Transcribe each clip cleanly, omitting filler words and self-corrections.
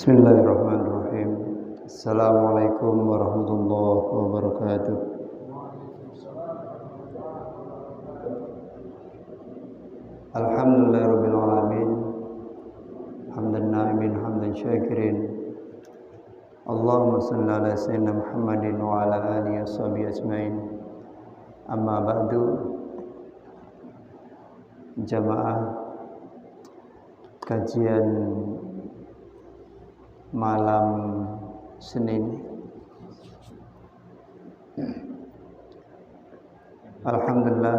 Bismillahirrahmanirrahim. Assalamualaikum warahmatullahi wabarakatuh. Alhamdulillahirabbil alamin. Hamdan na'imin hamdan syakirin. Allahumma shalli ala sayyidina Muhammadin wa ala alihi washabihi ajmain. Amma ba'du. Jamaah kajian malam Senin. Alhamdulillah,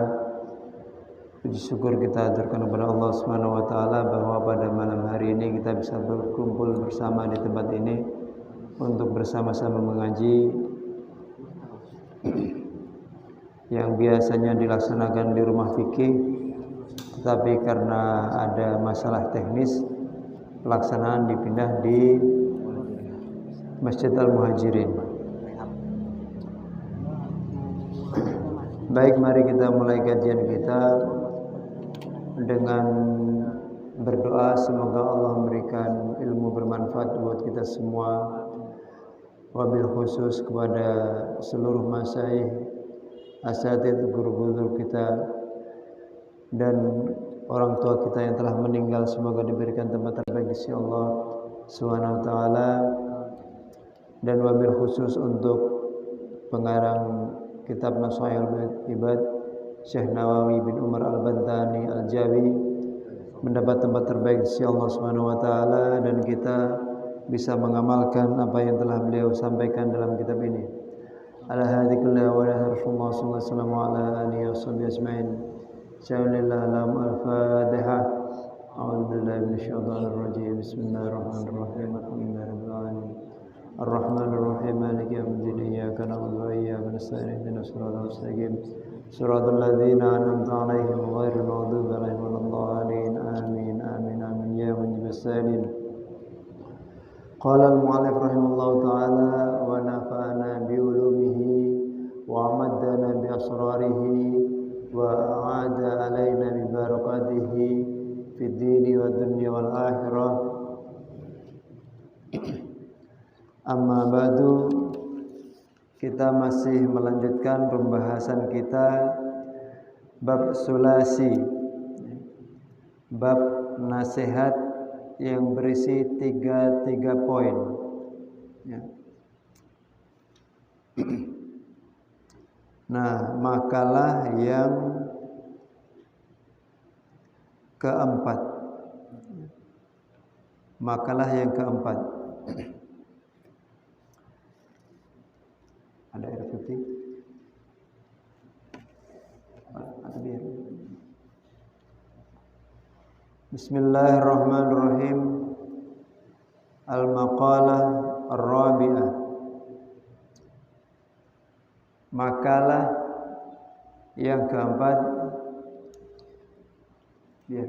puji syukur kita aturkan kepada Allah Subhanahu wa taala bahwa pada malam hari ini kita bisa berkumpul bersama di tempat ini untuk bersama-sama mengaji yang biasanya dilaksanakan di rumah fikih, tetapi karena ada masalah teknis pelaksanaan dipindah di Masjid Al-Muhajirin. Baik, mari kita mulai kajian kita dengan berdoa semoga Allah memberikan ilmu bermanfaat buat kita semua, wabil khusus kepada seluruh masyayikh, asatidz, guru-guru kita dan orang tua kita yang telah meninggal, semoga diberikan tempat terbaik di sisi Allah Subhanahu wa taala. Dan wabil khusus untuk pengarang kitab Nasha'il Ibad Syekh Nawawi bin Umar Al-Bantani Al-Jawi mendapat tempat terbaik di sisi Allah Subhanahu wa taala dan kita bisa mengamalkan apa yang telah beliau sampaikan dalam kitab ini. Ala hadhihi wa Rasulullah sallallahu alaihi wasallam ala alihi washabihi ajmain. Assalamualaikum al-Fatihah. A'udzu billahi minasyaitonir rajim. Bismillahirrahmanirrahim. Alhamdulillahirabbil alamin. Ar-Rahmanir Rahim. Maliki yaumiddin. Iyyaka na'budu wa iyyaka nasta'in. Ihdinas siratal mustaqim. Siratal ladzina an'amta 'alaihim ghairil maghdubi 'alaihim waladdallin. Amin. Amin. Amin. Ya mujibas salim. Qala al-mu'allif rahimahullahu ta'ala wa nafa'ana bi ulumihi wa amaddana bi asrarihi wa a'ada alaina bi barakatihi fid dini wad dunya wal akhirah. Amma ba'du, kita masih melanjutkan pembahasan kita bab sulasi, bab nasihat yang berisi tiga poin ya. Nah, makalah yang keempat. Makalah yang keempat. Ada air putih? Ada biru. Bismillahirrahmanirrahim. Al-maqalah ar-rabi'ah. Makalah yang keempat. Biar.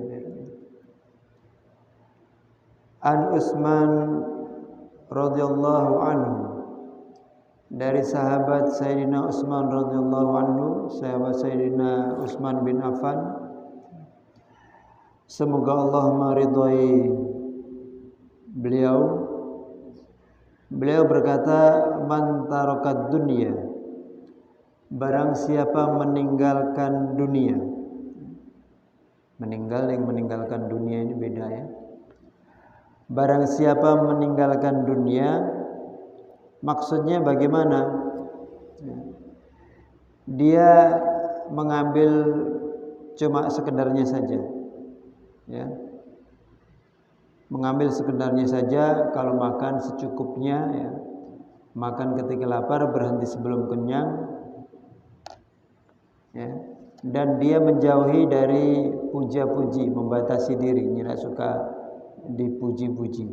An Utsman radhiyallahu anhu, dari sahabat Sayyidina Utsman radhiyallahu anhu, sahabat Sayyidina Utsman bin Affan, semoga Allah meridhai beliau. Beliau berkata, man tarokat dunya, barang siapa meninggalkan dunia. Meninggalkan dunia ini beda ya. Barang siapa meninggalkan dunia, maksudnya bagaimana? Dia mengambil cuma sekedarnya saja ya. Mengambil sekedarnya saja, kalau makan secukupnya ya. Makan ketika lapar, berhenti sebelum kenyang ya. Dan dia menjauhi dari puja-puji, membatasi diri, tidak suka dipuji-puji.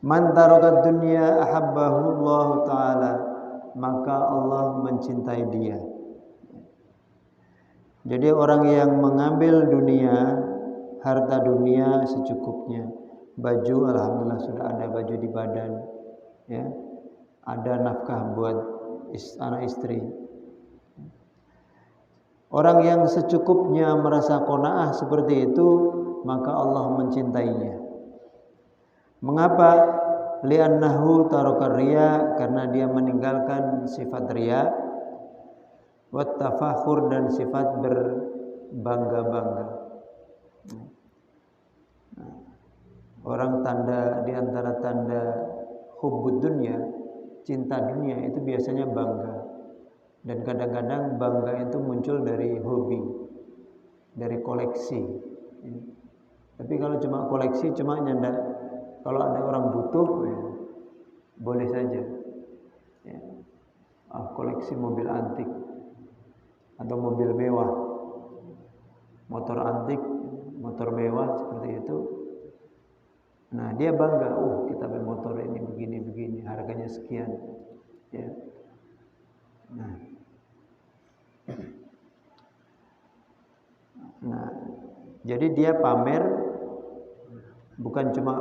Man tarakat dunya ahabbahu Allah taala, maka Allah mencintai dia. Jadi orang yang mengambil dunia, harta dunia secukupnya, baju alhamdulillah sudah ada baju di badan ya. Ada nafkah buat anak istri. Orang yang secukupnya merasa qanaah seperti itu, maka Allah mencintainya. Mengapa? Li'annahu taraka riya, karena dia meninggalkan sifat riya, wat tafakhur, dan sifat berbangga-bangga. Orang tanda di antara tanda hubbud dunya, cinta dunia, itu biasanya bangga. Dan kadang-kadang bangga itu muncul dari hobi, dari koleksi. Tapi kalau cuma koleksi, cuma nyanda, kalau ada orang butuh, ya, boleh saja. Ya. Koleksi mobil antik atau mobil mewah, motor antik, motor mewah seperti itu. Nah, dia bangga, kita beli motor ini begini, harganya sekian. Ya. Nah, jadi dia pamer, bukan cuma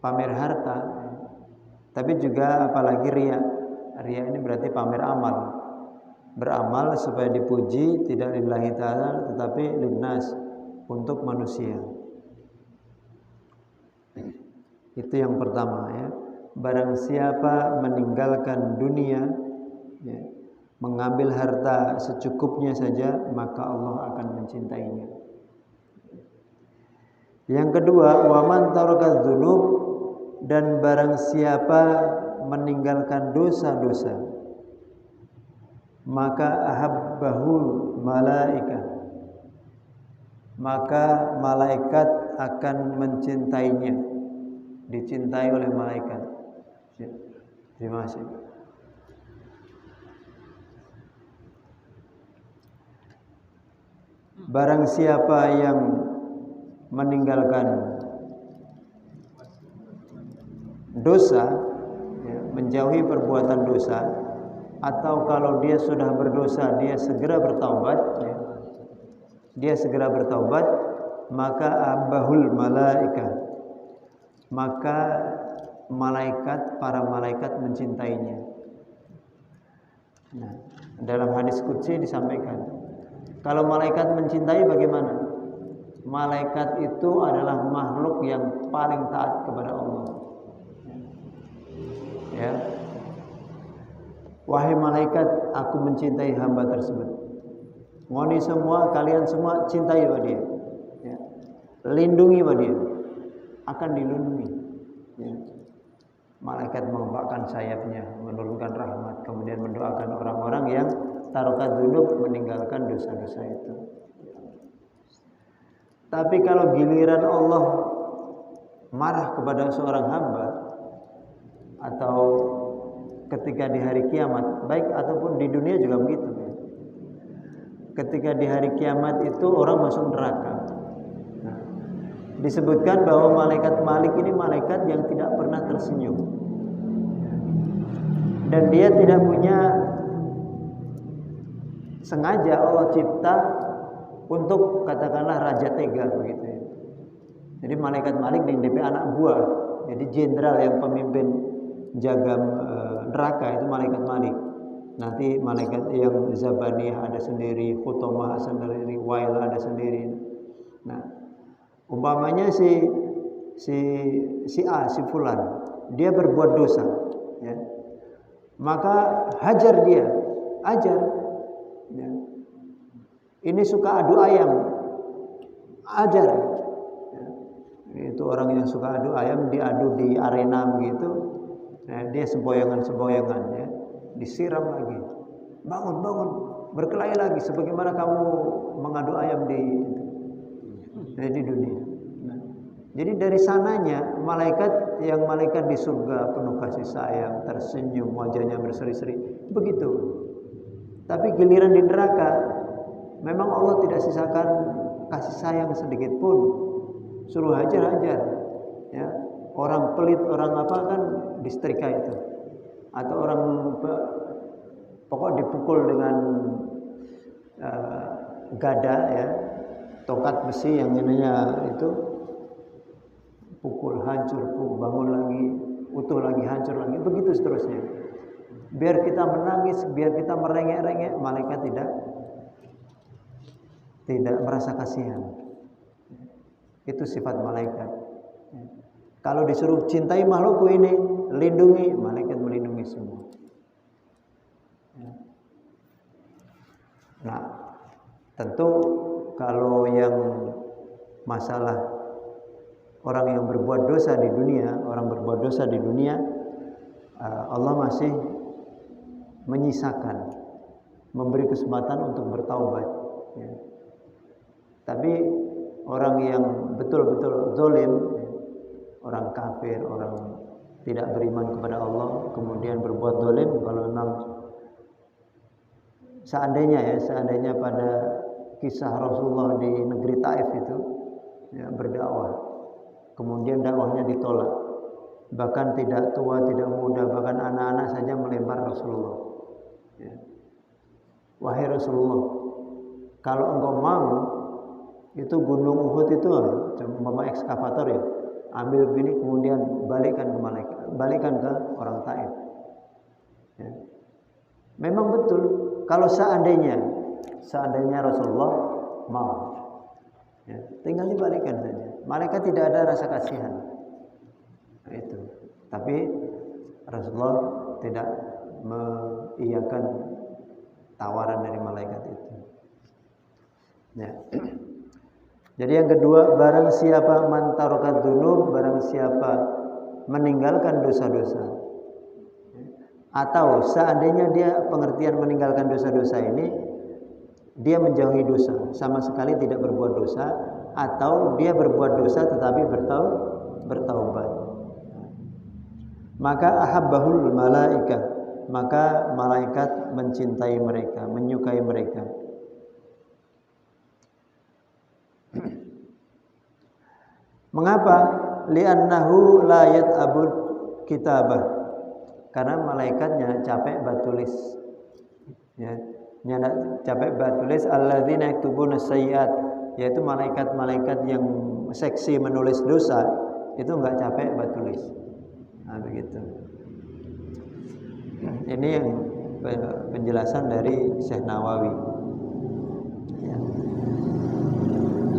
pamer harta, tapi juga apalagi riya. Riya ini berarti pamer amal. Beramal supaya dipuji, tidak lillahi ta'ala, tetapi linnas, untuk manusia. Itu yang pertama, ya. Barang siapa meninggalkan dunia, ya, mengambil harta secukupnya saja, maka Allah akan mencintainya. Yang kedua, wa man taraka dzunub, dan barang siapa meninggalkan dosa-dosa, maka ahabbahul malaikah, maka malaikat akan mencintainya, dicintai oleh malaikat. Terima kasih. Barang siapa yang meninggalkan dosa, ya, menjauhi perbuatan dosa, atau kalau dia sudah berdosa dia segera bertaubat, ya, dia segera bertaubat, maka abahul malaika, maka para malaikat mencintainya. Nah, dalam hadis qudsi disampaikan, kalau malaikat mencintai bagaimana? Malaikat itu adalah makhluk yang paling taat kepada Allah. Ya. Wahai malaikat, aku mencintai hamba tersebut. Ngoni semua, kalian semua cintai dia. Ya. Lindungi dia. Akan dilindungi. Ya. Malaikat mengembangkan sayapnya, menurunkan rahmat, kemudian mendoakan orang-orang yang tarokat dzunub, meninggalkan dosa-dosa itu. Tapi kalau giliran Allah marah kepada seorang hamba, atau ketika di hari kiamat, baik ataupun di dunia juga begitu. Ketika di hari kiamat itu orang masuk neraka. Nah, disebutkan bahwa malaikat Malik ini malaikat yang tidak pernah tersenyum, dan dia tidak punya sengaja Allah cipta untuk katakanlah raja tega begitu ya. Jadi malaikat Malik di DP anak buah. Jadi jenderal yang pemimpin jaga neraka itu malaikat Malik. Nanti malaikat yang Zabaniyah ada sendiri, Khutomah ada sendiri, Wail ada sendiri. Nah, umpamanya si A, si fulan, dia berbuat dosa, ya. Maka hajar dia, ajar. Ya. Ini suka adu ayam, ajar. Ya. Itu orang yang suka adu ayam, diadu di arena begitu. Nah, dia semboyangan, ya. Disiram lagi, bangun, berkelahi lagi, sebagaimana kamu mengadu ayam di dunia. Nah, jadi dari sananya malaikat di surga penuh kasih sayang, tersenyum, wajahnya berseri-seri, begitu. Tapi giliran di neraka, memang Allah tidak sisakan kasih sayang sedikit pun, suruh hajar, ya. Orang pelit, orang apa kan disetrika itu. Atau orang pokok dipukul dengan gada, ya, tokat besi yang ininya itu, pukul, hancur, bangun lagi, utuh lagi, hancur lagi, begitu seterusnya. Biar kita menangis, biar kita merengek-rengek, malaikat tidak merasa kasihan. Itu sifat malaikat. Kalau disuruh cintai makhlukku ini, lindungi, malaikat melindungi semua. Nah, tentu kalau yang masalah orang yang berbuat dosa di dunia, Allah masih menyisakan, memberi kesempatan untuk bertaubat. Ya. Tapi orang yang betul-betul zalim, orang kafir, orang tidak beriman kepada Allah, kemudian berbuat zalim, kalau memang seandainya pada kisah Rasulullah di negeri Taif itu, ya, berdakwah, kemudian dakwahnya ditolak, bahkan tidak tua, tidak muda, bahkan anak-anak saja melempar Rasulullah. Ya. Wahai Rasulullah, kalau engkau mau, itu gunung Uhud itu cuma ekskavator ya, ambil begini kemudian balikkan ke orang Taif. Ya. Memang betul, kalau seandainya Rasulullah mau, ya, tinggal dibalikkan saja. Malaikat tidak ada rasa kasihan. Nah, itu. Tapi Rasulullah tidak mengiyakan tawaran dari malaikat itu. Ya. Jadi yang kedua, barang siapa mantarokat dzunub, barang siapa meninggalkan dosa-dosa, atau seandainya dia pengertian meninggalkan dosa-dosa ini, dia menjauhi dosa, sama sekali tidak berbuat dosa, atau dia berbuat dosa tetapi bertaubat, maka ahabbahul malaikah, maka malaikat mencintai mereka, menyukai mereka. Mengapa? Li'annahu la yat'abud kitabah. Karena malaikatnya capek batulis. Ya, capek batulis alladzina yaktubuna sayyi'at, yaitu malaikat-malaikat yang seksi menulis dosa, itu enggak capek batulis. Nah, begitu. Ini yang penjelasan dari Syekh Nawawi. Ya.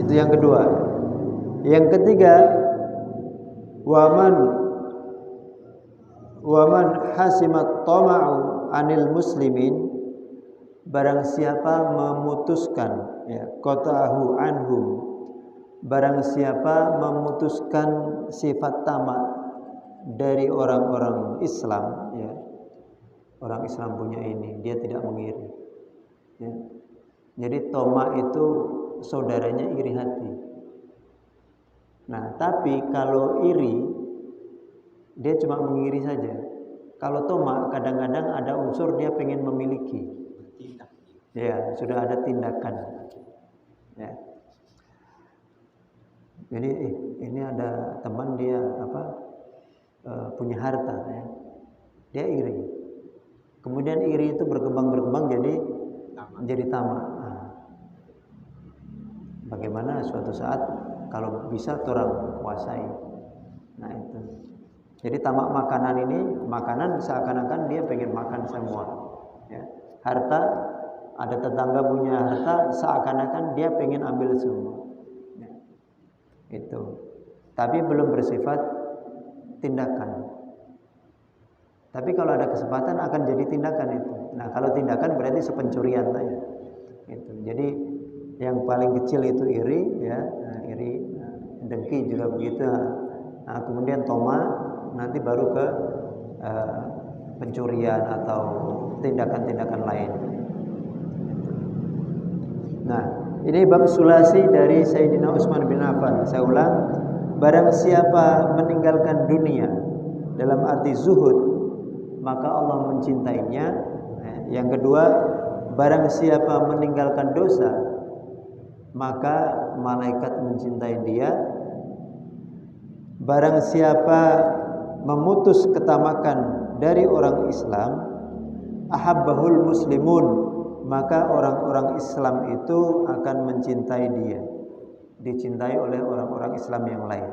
Itu yang kedua. Yang ketiga, waman hasimat tama'u anil muslimin, barang siapa memutuskan, ya, qata'ahu anhum, barang siapa memutuskan sifat tamak dari orang-orang Islam, ya, orang Islam punya ini, dia tidak mengiri, ya. Jadi tamak itu saudaranya iri hati. Nah, tapi kalau iri, dia cuma mengiri saja. Kalau tamak, kadang-kadang ada unsur dia pengen memiliki. Ya, sudah ada tindakan. Ya. Jadi ini ada teman dia punya harta, ya. Dia iri. Kemudian iri itu berkembang jadi tamak. Nah, bagaimana suatu saat kalau bisa orang kuasai. Nah, itu. Jadi tamak makanan ini, makanan seakan-akan dia pengen makan semua. Ya. Harta, ada tetangga punya harta, seakan-akan dia pengen ambil semua. Ya. Itu. Tapi belum bersifat tindakan. Tapi kalau ada kesempatan akan jadi tindakan itu. Nah, kalau tindakan berarti sepencurian saja. Itu. Jadi yang paling kecil itu iri, ya, iri, dengki juga begitu. Nah, kemudian toma, nanti baru ke pencurian atau tindakan-tindakan lain. Nah, ini bab sulasi dari Sayyidina Utsman bin Affan. Saya ulang, barang siapa meninggalkan dunia dalam arti zuhud, maka Allah mencintainya. Yang kedua, barang siapa meninggalkan dosa, maka malaikat mencintai dia. Barang siapa memutus ketamakan dari orang Islam, ahabbahul muslimun, maka orang-orang Islam itu akan mencintai dia, dicintai oleh orang-orang Islam yang lain.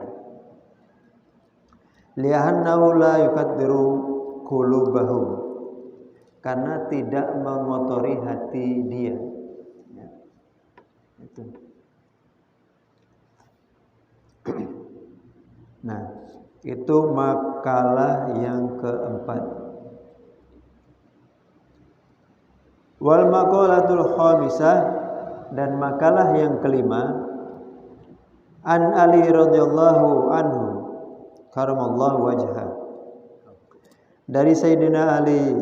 Li'annahu la yukaddiru qulubahum, karena tidak mengotori hati dia. Ya. Itu. Nah, Itu makalah yang keempat. Wal maqalatul khamisah, dan makalah yang kelima, an Ali radhiyallahu anhu karamallahu wajha, dari Sayyidina Ali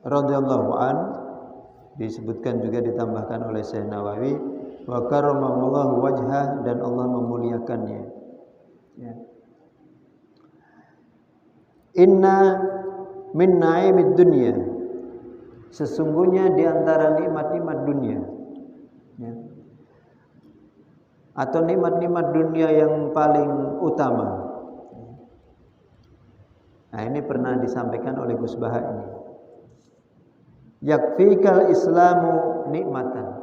radhiyallahu an, disebutkan juga ditambahkan oleh Syekh Nawawi, wa karamallahu wajha, dan Allah memuliakannya. Ya. Inna min na'imid dunya, sesungguhnya di antara nikmat-nikmat dunia, ya, atau nikmat-nikmat dunia yang paling utama. Nah, ini pernah disampaikan oleh Gus Baha ini. Yakfikal islamu nikmatan.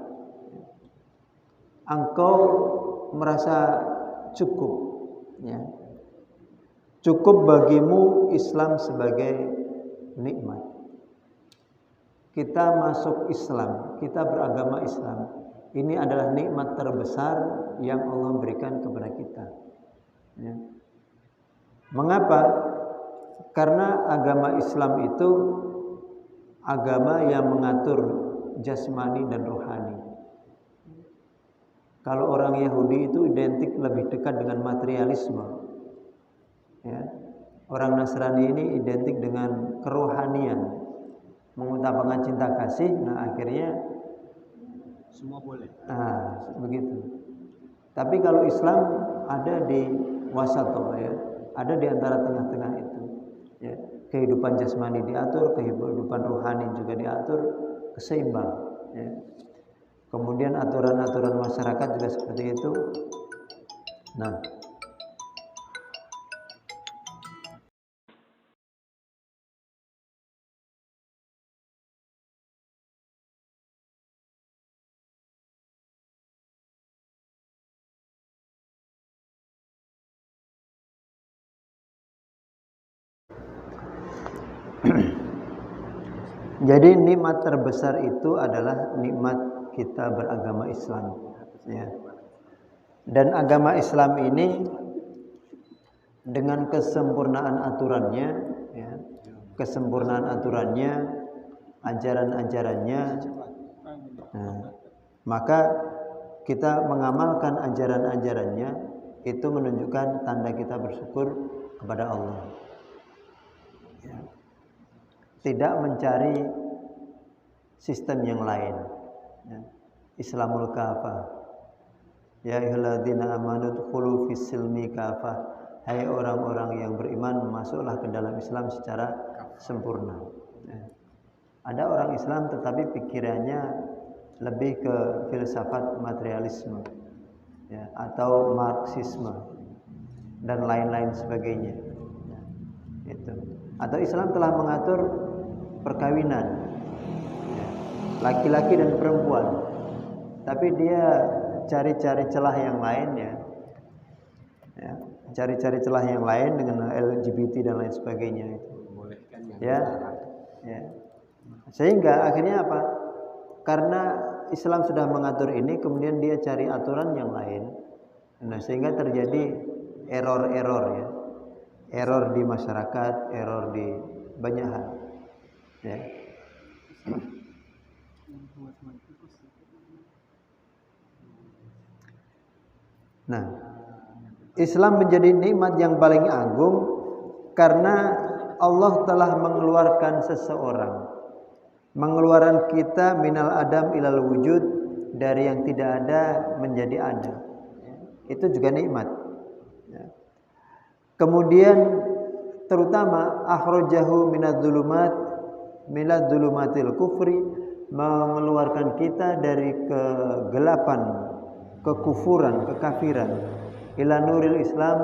Engkau merasa cukup, ya. Cukup bagimu Islam sebagai nikmat. Kita masuk Islam, kita beragama Islam. Ini adalah nikmat terbesar yang Allah berikan kepada kita. Ya. Mengapa? Karena agama Islam itu agama yang mengatur jasmani dan rohani. Kalau orang Yahudi itu identik lebih dekat dengan materialisme. Ya. Orang Nasrani ini identik dengan kerohanian, mengutamakan cinta kasih. Nah, akhirnya semua boleh. Nah, begitu. Tapi kalau Islam ada di wasatoh, ya, ada di antara tengah-tengah itu. Ya. Kehidupan jasmani diatur, kehidupan rohani juga diatur, keseimbang. Ya. Kemudian aturan-aturan masyarakat juga seperti itu. Nah, jadi nikmat terbesar itu adalah nikmat kita beragama Islam, ya. Dan agama Islam ini dengan kesempurnaan aturannya, ya, kesempurnaan aturannya, ajaran-ajarannya, nah, maka kita mengamalkan ajaran-ajarannya, itu menunjukkan tanda kita bersyukur kepada Allah. Ya. Tidak mencari sistem yang lain. Ya. Islamul kafah. Ya ayyuhalladzina amanu dkhulu fis silmi kafah. Hai orang-orang yang beriman, masuklah ke dalam Islam secara sempurna. Ya. Ada orang Islam tetapi pikirannya lebih ke filsafat materialisme, ya, atau marxisme dan lain-lain sebagainya. Ya. Itu. Atau Islam telah mengatur perkawinan, ya, laki-laki dan perempuan, tapi dia cari-cari celah yang lain, ya, cari-cari celah yang lain dengan LGBT dan lain sebagainya itu, ya, ya. Sehingga akhirnya apa? Karena Islam sudah mengatur ini, kemudian dia cari aturan yang lain. Nah, sehingga terjadi error-error, ya, error di masyarakat, error di banyak hal. Ya. Nah, Islam menjadi nikmat yang paling agung karena Allah telah mengeluarkan seseorang, mengeluarkan kita minal adam ilal wujud, dari yang tidak ada menjadi ada. Itu juga nikmat. Kemudian terutama akhrajahu minadz-dzulumatil kufri, mengeluarkan kita dari kegelapan, kekufuran, kekafiran, ila nuril Islam,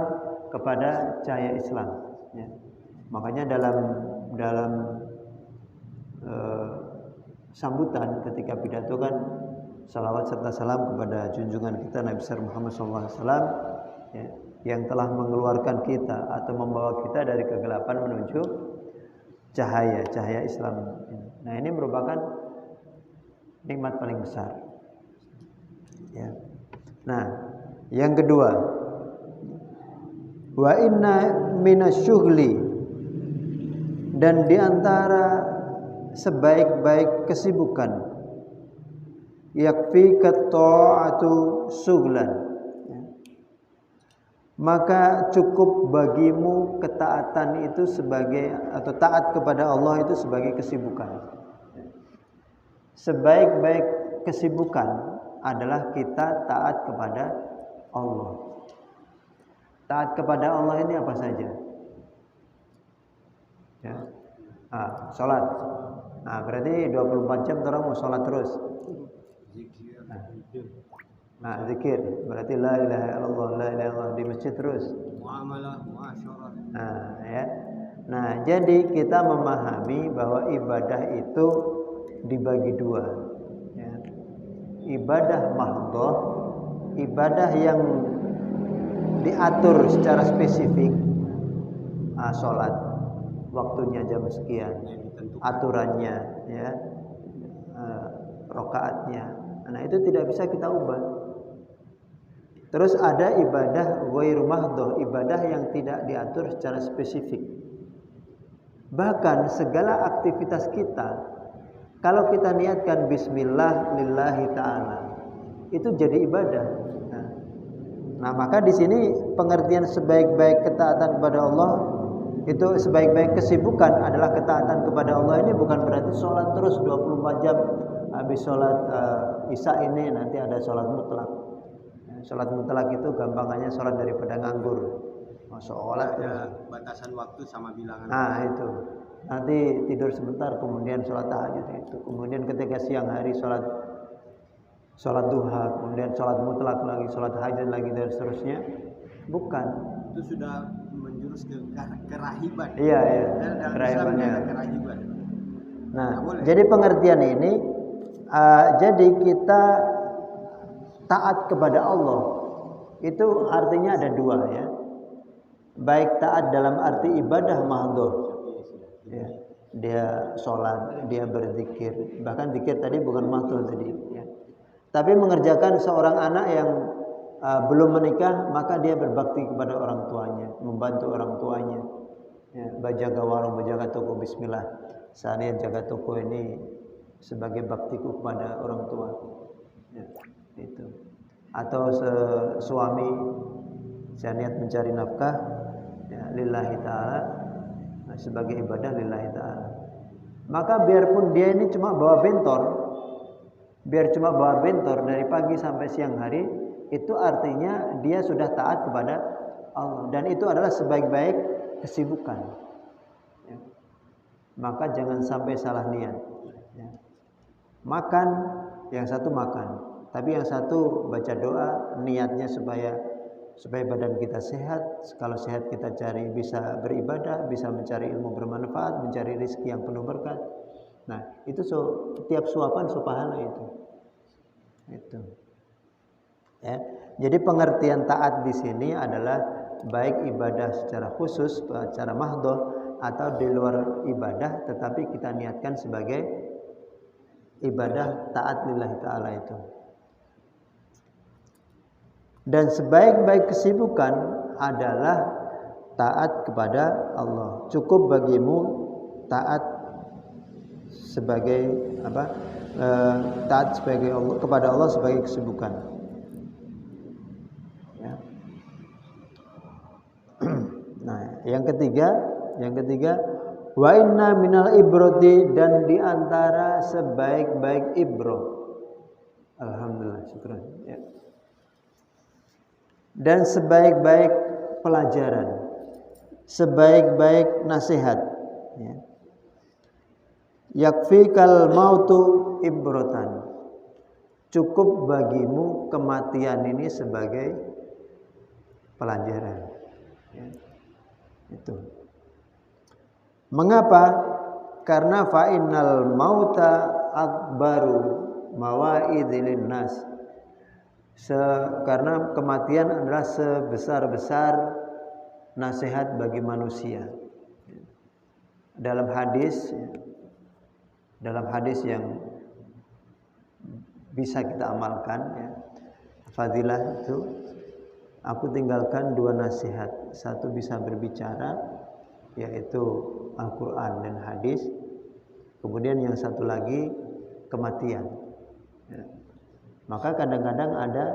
kepada cahaya Islam. Ya. Makanya dalam sambutan ketika pidato kan salawat serta salam kepada junjungan kita Nabi besar Muhammad SAW, ya, yang telah mengeluarkan kita atau membawa kita dari kegelapan menuju cahaya Islam. Nah, ini merupakan nikmat paling besar. Ya. Nah, yang kedua, Wa inna minasyughli, dan diantara sebaik-baik kesibukan, yakfika ta'atu sughlan, maka cukup bagimu ketaatan itu sebagai, atau taat kepada Allah itu sebagai kesibukan. Sebaik-baik kesibukan adalah kita taat kepada Allah. Taat kepada Allah ini apa saja? Ya. Salat. Berarti 24 jam orang mau salat terus. Zikir. Berarti la ilaha illallah, la ilaha illallah di masjid terus. Muamalah, muasyarah. Ya. Jadi kita memahami bahwa ibadah itu dibagi dua. Ya. Ibadah mahdhah, ibadah yang diatur secara spesifik, sholat waktunya jam sekian, aturannya, ya, rakaatnya. Itu tidak bisa kita ubah. Terus ada ibadah ghairu mahdhah, ibadah yang tidak diatur secara spesifik. Bahkan segala aktivitas kita, kalau kita niatkan bismillah lillahi ta'ala, itu jadi ibadah. Maka di sini pengertian sebaik-baik ketaatan kepada Allah, itu sebaik-baik kesibukan adalah ketaatan kepada Allah. Ini bukan berarti sholat terus 24 jam. Habis sholat isya ini nanti ada sholat mutlak. Sholat mutlak itu gampangannya sholat daripada nganggur. Sholat ada batasan waktu sama bilangan. Itu nanti tidur sebentar, kemudian sholat tahajud itu, kemudian ketika siang hari sholat duha, kemudian sholat mutlak lagi, sholat hajat lagi, dan seterusnya. Bukan. Itu sudah menjurus ke kerahiban. Iya. Kerahiban. Jadi pengertian ini, jadi kita taat kepada Allah itu artinya ada dua, ya. Baik taat dalam arti ibadah mahdhah, ya. Dia sholat, dia berzikir, bahkan zikir tadi bukan mahdhah tadi, ya. Tapi mengerjakan seorang anak yang belum menikah, maka dia berbakti kepada orang tuanya, membantu orang tuanya, ya, bajaga warung, bajaga toko, bismillah, saya jaga toko ini sebagai baktiku kepada orang tua, ya, itu. Atau suami, saya niat mencari nafkah, ya, lillahi ta'ala, sebagai ibadah lillahi ta'ala. Maka biarpun dia ini cuma bawa bentor dari pagi sampai siang hari, itu artinya dia sudah taat kepada Allah, dan itu adalah sebaik-baik kesibukan, ya. Maka jangan sampai salah niat, ya. Makan, yang satu makan, tapi yang satu baca doa, niatnya supaya badan kita sehat. Kalau sehat kita cari bisa beribadah, bisa mencari ilmu bermanfaat, mencari rezeki yang penuh berkat. Itu tiap suapan pahala itu. Ya. Jadi pengertian taat di sini adalah baik ibadah secara khusus, secara mahdhah, atau di luar ibadah, tetapi kita niatkan sebagai ibadah taat lillahi ta'ala itu. Dan sebaik-baik kesibukan adalah taat kepada Allah. Cukup bagimu taat sebagai taat sebagai Allah, kepada Allah sebagai kesibukan, ya. Yang ketiga wa inna minal ibrati, dan diantara sebaik-baik ibrah, alhamdulillah, syukran, ya. Dan sebaik-baik pelajaran, sebaik-baik nasihat, ya. Yakfikal mautu ibratan, cukup bagimu kematian ini sebagai pelajaran, ya. Itu. Mengapa? Karena fa'innal mauta akbaru mawaidilin nas. Karena kematian adalah sebesar-besar nasihat bagi manusia. Dalam hadis yang bisa kita amalkan, ya, fadilah itu, aku tinggalkan 2 nasihat. Satu bisa berbicara, yaitu Al-Quran dan hadis. Kemudian yang satu lagi kematian. Ya. Maka kadang-kadang ada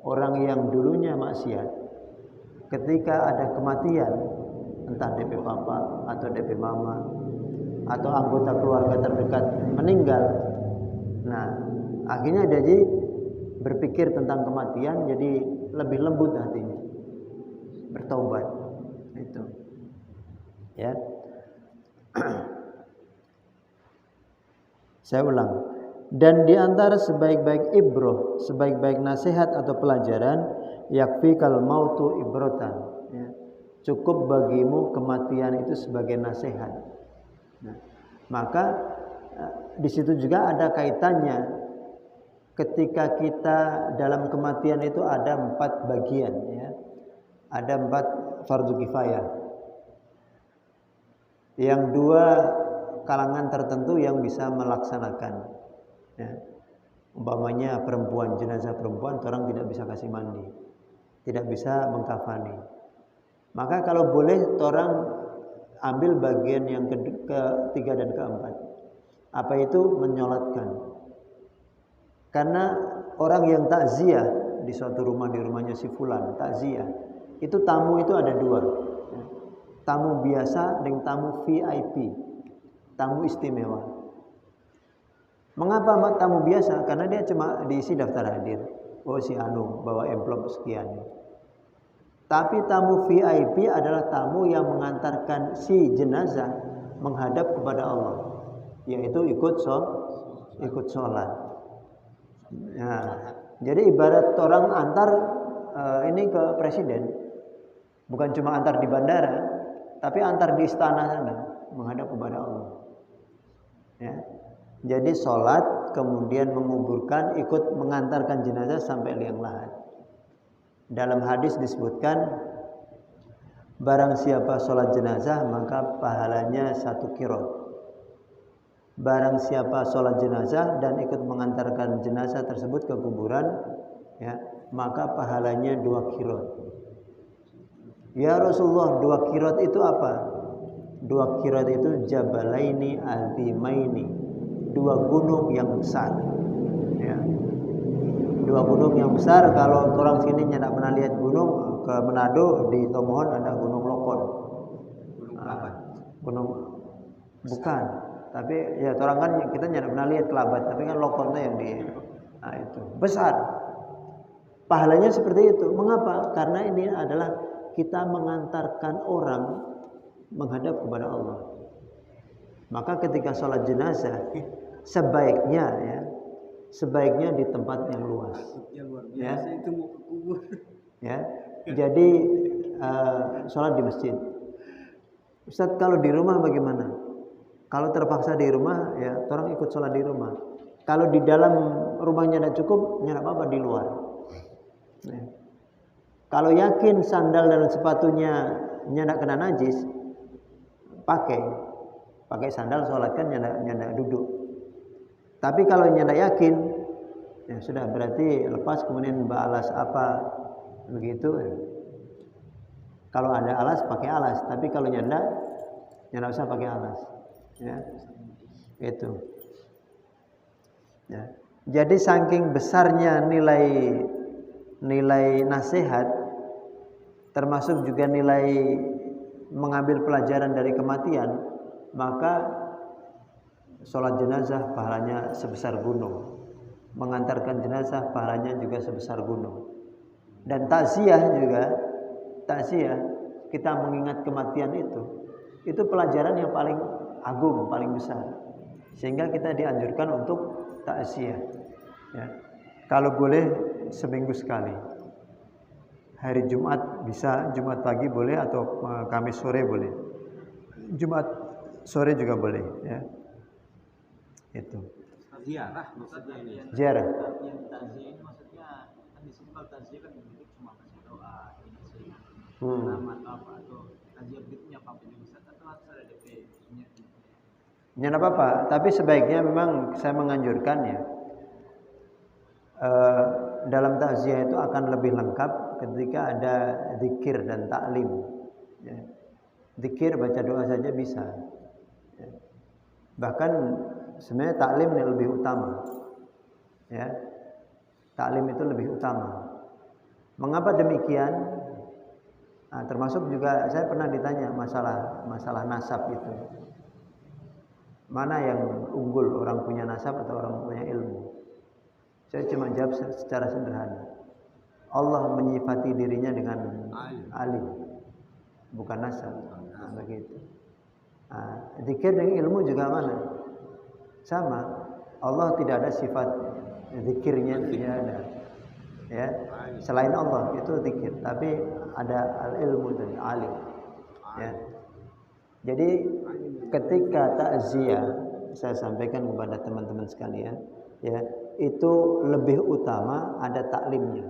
orang yang dulunya maksiat, ketika ada kematian, entah DP papa atau DP mama atau anggota keluarga terdekat meninggal, nah akhirnya dia jadi berpikir tentang kematian, jadi lebih lembut hatinya, bertaubat. Itu ya. Saya ulang. Dan di antara sebaik-baik ibroh, sebaik-baik nasihat atau pelajaran, yakfikal mautu ibrotan. Ya. Cukup bagimu kematian itu sebagai nasihat. Nah, maka di situ juga ada kaitannya. Ketika kita dalam kematian itu ada 4 bagian, ya. Ada 4 fardu kifayah. Yang 2 kalangan tertentu yang bisa melaksanakan. Ya. Umpamanya perempuan, jenazah perempuan orang tidak bisa kasih mandi, tidak bisa mengkafani. Maka kalau boleh orang ambil bagian yang ketiga dan keempat. Apa itu? Menyolatkan. Karena orang yang takziah di suatu rumah, di rumahnya si fulan, takziah, itu tamu itu ada 2. Tamu biasa dan tamu VIP, tamu istimewa. Mengapa tamu biasa? Karena dia cuma diisi daftar hadir. Oh si Anu bawa amplop sekian. Tapi tamu VIP adalah tamu yang mengantarkan si jenazah menghadap kepada Allah, yaitu ikut sholat. Nah, jadi ibarat orang antar ini ke presiden, bukan cuma antar di bandara, tapi antar di istana sana menghadap kepada Allah. Ya. Jadi sholat, kemudian menguburkan, ikut mengantarkan jenazah sampai liang lahat. Dalam hadis disebutkan, barang siapa sholat jenazah maka pahalanya 1 qirot. Barang siapa sholat jenazah dan ikut mengantarkan jenazah tersebut ke kuburan, ya, maka pahalanya 2 qirot. Ya Rasulullah, 2 qirot itu apa? 2 qirot itu jabalaini azimaini, 2 gunung yang besar. Ya. 2 gunung yang besar. Kalau orang sini tidak pernah lihat gunung, ke Manado di Tomohon ada Gunung Lokon. Gunung Kelabat. Gunung bukan. Tapi ya orang kan kita tidak pernah lihat Kelabat, tapi kan Lokonnya yang di itu besar. Pahalanya seperti itu. Mengapa? Karena ini adalah kita mengantarkan orang menghadap kepada Allah. Maka ketika sholat jenazah sebaiknya di tempat yang luas. Yang luar biasa itu mau ke kubur. Ya. Jadi sholat di masjid. Ustaz, kalau di rumah bagaimana? Kalau terpaksa di rumah, ya orang ikut sholat di rumah. Kalau di dalam rumahnya tidak cukup, ya tidak apa-apa di luar. Ya. Kalau yakin sandal dan sepatunya tidak kena najis, pakai sandal sholat kan tidak duduk. Tapi kalau tidak yakin, ya sudah berarti lepas, kemudian alas apa begitu. Kalau ada alas pakai alas, tapi kalau tidak usah pakai alas. Ya, itu. Ya. Jadi saking besarnya nilai nasihat, termasuk juga nilai mengambil pelajaran dari kematian, maka sholat jenazah pahalanya sebesar gunung, mengantarkan jenazah pahalanya juga sebesar gunung. Dan takziah kita mengingat kematian itu pelajaran yang paling agung, paling besar, sehingga kita dianjurkan untuk takziah. Ya. Kalau boleh seminggu sekali. Hari Jumat bisa, Jumat pagi boleh, atau Kamis sore boleh. Jumat sore juga boleh. Ya. Itu. Ziarah maksudnya ini. Ziarah. Yang takziah ini maksudnya kan di sini kalau takziah kan bentuk cuma kasih doa, ini selamat apa atau takziah bentuknya apa Ustaz, atau harus ada DP-nya. Ya tidak apa-apa, tapi sebaiknya memang saya menganjurkan ya, dalam takziah itu akan lebih lengkap ketika ada zikir dan taklim. Ya. Zikir baca doa saja bisa. Ya. Bahkan sebenarnya taklim ini lebih utama. Ya. Taklim itu lebih utama. Mengapa demikian? Nah, termasuk juga saya pernah ditanya masalah nasab itu. Mana yang unggul, orang punya nasab atau orang punya ilmu? Saya cuma jawab secara sederhana. Allah menyifati dirinya dengan alim, bukan nasab. Nah, begitu. Nah, zikir dengan ilmu juga mana? Sama. Allah tidak ada sifat zikirnya, tidak ada. Ya, selain Allah itu zikir, tapi ada al-ilmu dan alim. Ya. Jadi ketika takziah, saya sampaikan kepada teman-teman sekalian, ya, itu lebih utama ada taklimnya,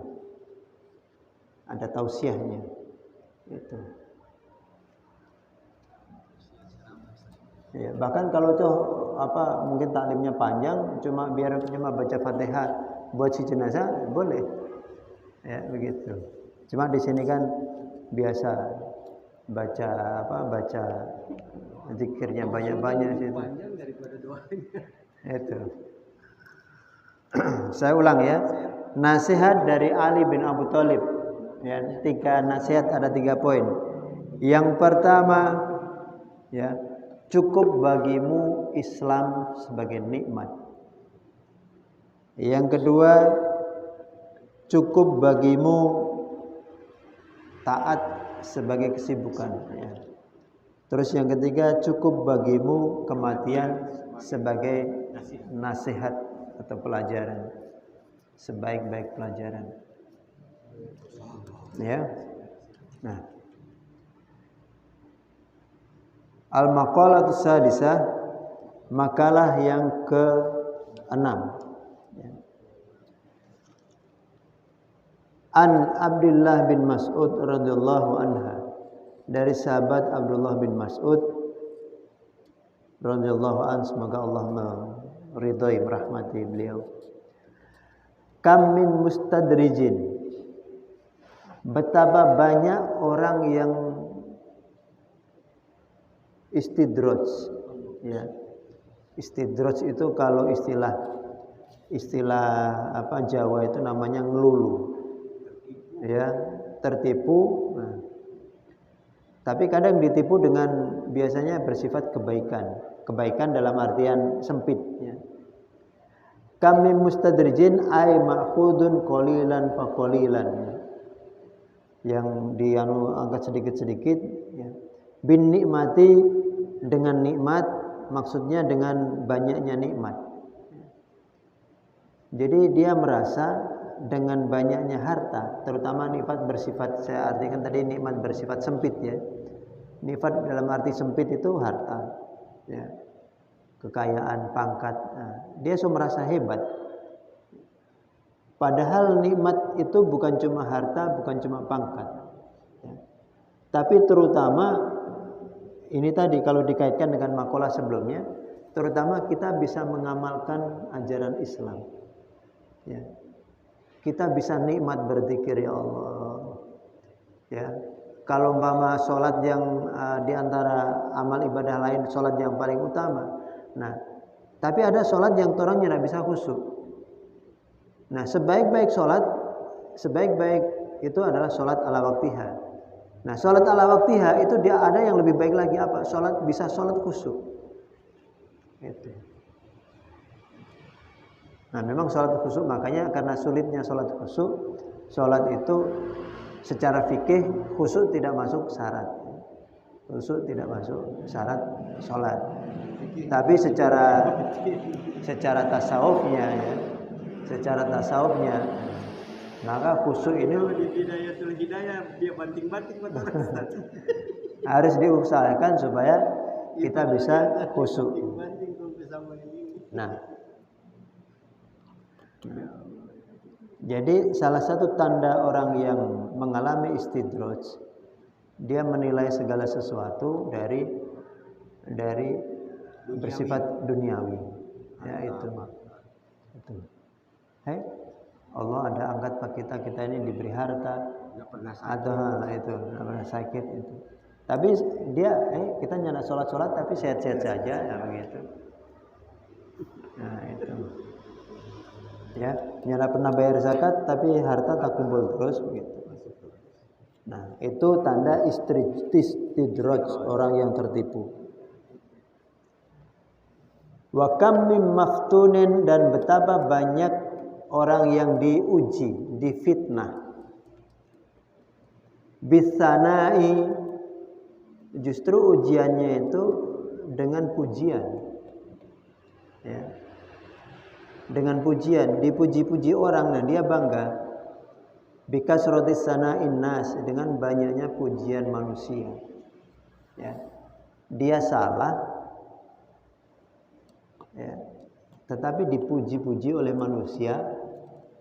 ada tausiahnya. Itu. Ya, bahkan kalau mungkin taklimnya panjang, cuma baca Fatihah buat si jenazah boleh. Ya, begitu. Cuma di sini kan biasa baca zikirnya banyak-banyak situ. Panjang daripada doanya. Itu. Saya ulang ya. Nasihat dari Ali bin Abu Thalib. Ya, ada 3 poin. Yang pertama, ya, cukup bagimu Islam sebagai nikmat. Yang kedua, cukup bagimu taat sebagai kesibukan. Ya. Terus yang ketiga, cukup bagimu kematian sebagai nasihat atau pelajaran, sebaik-baik pelajaran. Ya. Nah, al-maqalatu sadisah, makalah yang ke-6. Ya. An Abdullah bin Mas'ud radhiyallahu anha, dari sahabat Abdullah bin Mas'ud radhiyallahu an, semoga Allah meridhai merahmati beliau. Kam min mustadrijin, betapa banyak orang yang istidraj. Ya. Istidraj itu kalau istilah Jawa itu namanya ngelulu. Ya, tertipu. Nah. Tapi kadang ditipu dengan biasanya bersifat kebaikan. Kebaikan dalam artian sempit. Ya. Kami mustadrijin ay ma'khudun qalilan fa qalilan. Yang angkat sedikit-sedikit. Ya. Bin nikmati, dengan nikmat, maksudnya dengan banyaknya nikmat. Jadi dia merasa dengan banyaknya harta, terutama nikmat bersifat, saya artikan tadi nikmat bersifat sempit ya. Nikmat dalam arti sempit itu harta, ya, kekayaan, pangkat. Nah, dia merasa hebat. Padahal nikmat itu bukan cuma harta, bukan cuma pangkat, ya. Tapi terutama ini tadi kalau dikaitkan dengan makalah sebelumnya, terutama kita bisa mengamalkan ajaran Islam. Ya. Kita bisa nikmat berzikir, ya Allah. Ya. Kalau umpama sholat yang diantara amal ibadah lain, sholat yang paling utama. Nah, tapi ada sholat yang orangnya tidak bisa khusyuk. Nah, sebaik-baik itu adalah sholat ala waktiha. Nah, sholat ala waktiha itu dia ada yang lebih baik lagi apa? Bisa sholat khusyuk. Itu. Nah, memang sholat khusyuk, makanya karena sulitnya sholat khusyuk, sholat itu secara fikih khusyuk tidak masuk syarat. Khusyuk tidak masuk syarat sholat. Tapi secara tasawufnya ya, maka khusyuk ini dia banting-banting harus diusahakan supaya kita bisa khusyuk. Nah, jadi salah satu tanda orang yang mengalami istidraj, dia menilai segala sesuatu dari bersifat duniawi. Ya itu. Allah ada angkat kita ini diberi harta, nggak pernah sakit. Atau itu nggak pernah sakit itu. Tapi dia kita nyana sholat tapi sehat-sehat saja ya begitu. Nah itu. Ya, nyana pernah bayar zakat tapi harta tak kumpul terus begitu. Nah, itu tanda istidraj, orang yang tertipu. Wa kam mim maftunin, dan betapa banyak orang yang diuji, difitnah. Bisanai, justru ujiannya itu dengan pujian. Ya. Dengan pujian, dipuji-puji orang, nah dia bangga. Bikasrotis sana'in nas, dengan banyaknya pujian manusia. Ya. Dia salah, ya. Tetapi dipuji-puji oleh manusia,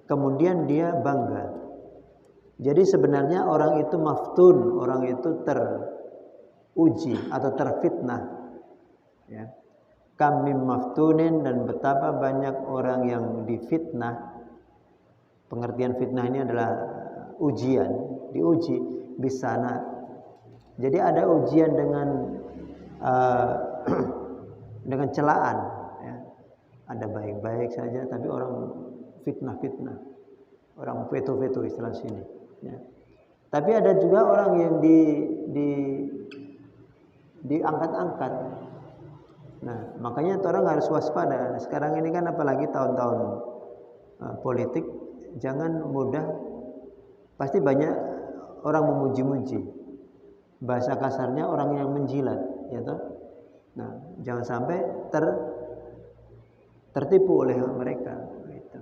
kemudian dia bangga. Jadi sebenarnya orang itu maftun, orang itu teruji atau terfitnah. Ya. Kam mim maftunin, dan betapa banyak orang yang difitnah. Pengertian fitnah ini adalah ujian, diuji bisana. Jadi ada ujian dengan dengan celaan. Ya. Ada baik-baik saja, tapi orang fitnah, orang veto istilah sini. Ya. Tapi ada juga orang yang diangkat-angkat. Nah, makanya orang harus waspada. Sekarang ini kan apalagi tahun-tahun politik, jangan mudah, pasti banyak orang memuji-muji. Bahasa kasarnya orang yang menjilat, ya toh. Nah, jangan sampai tertipu oleh mereka. Gitu.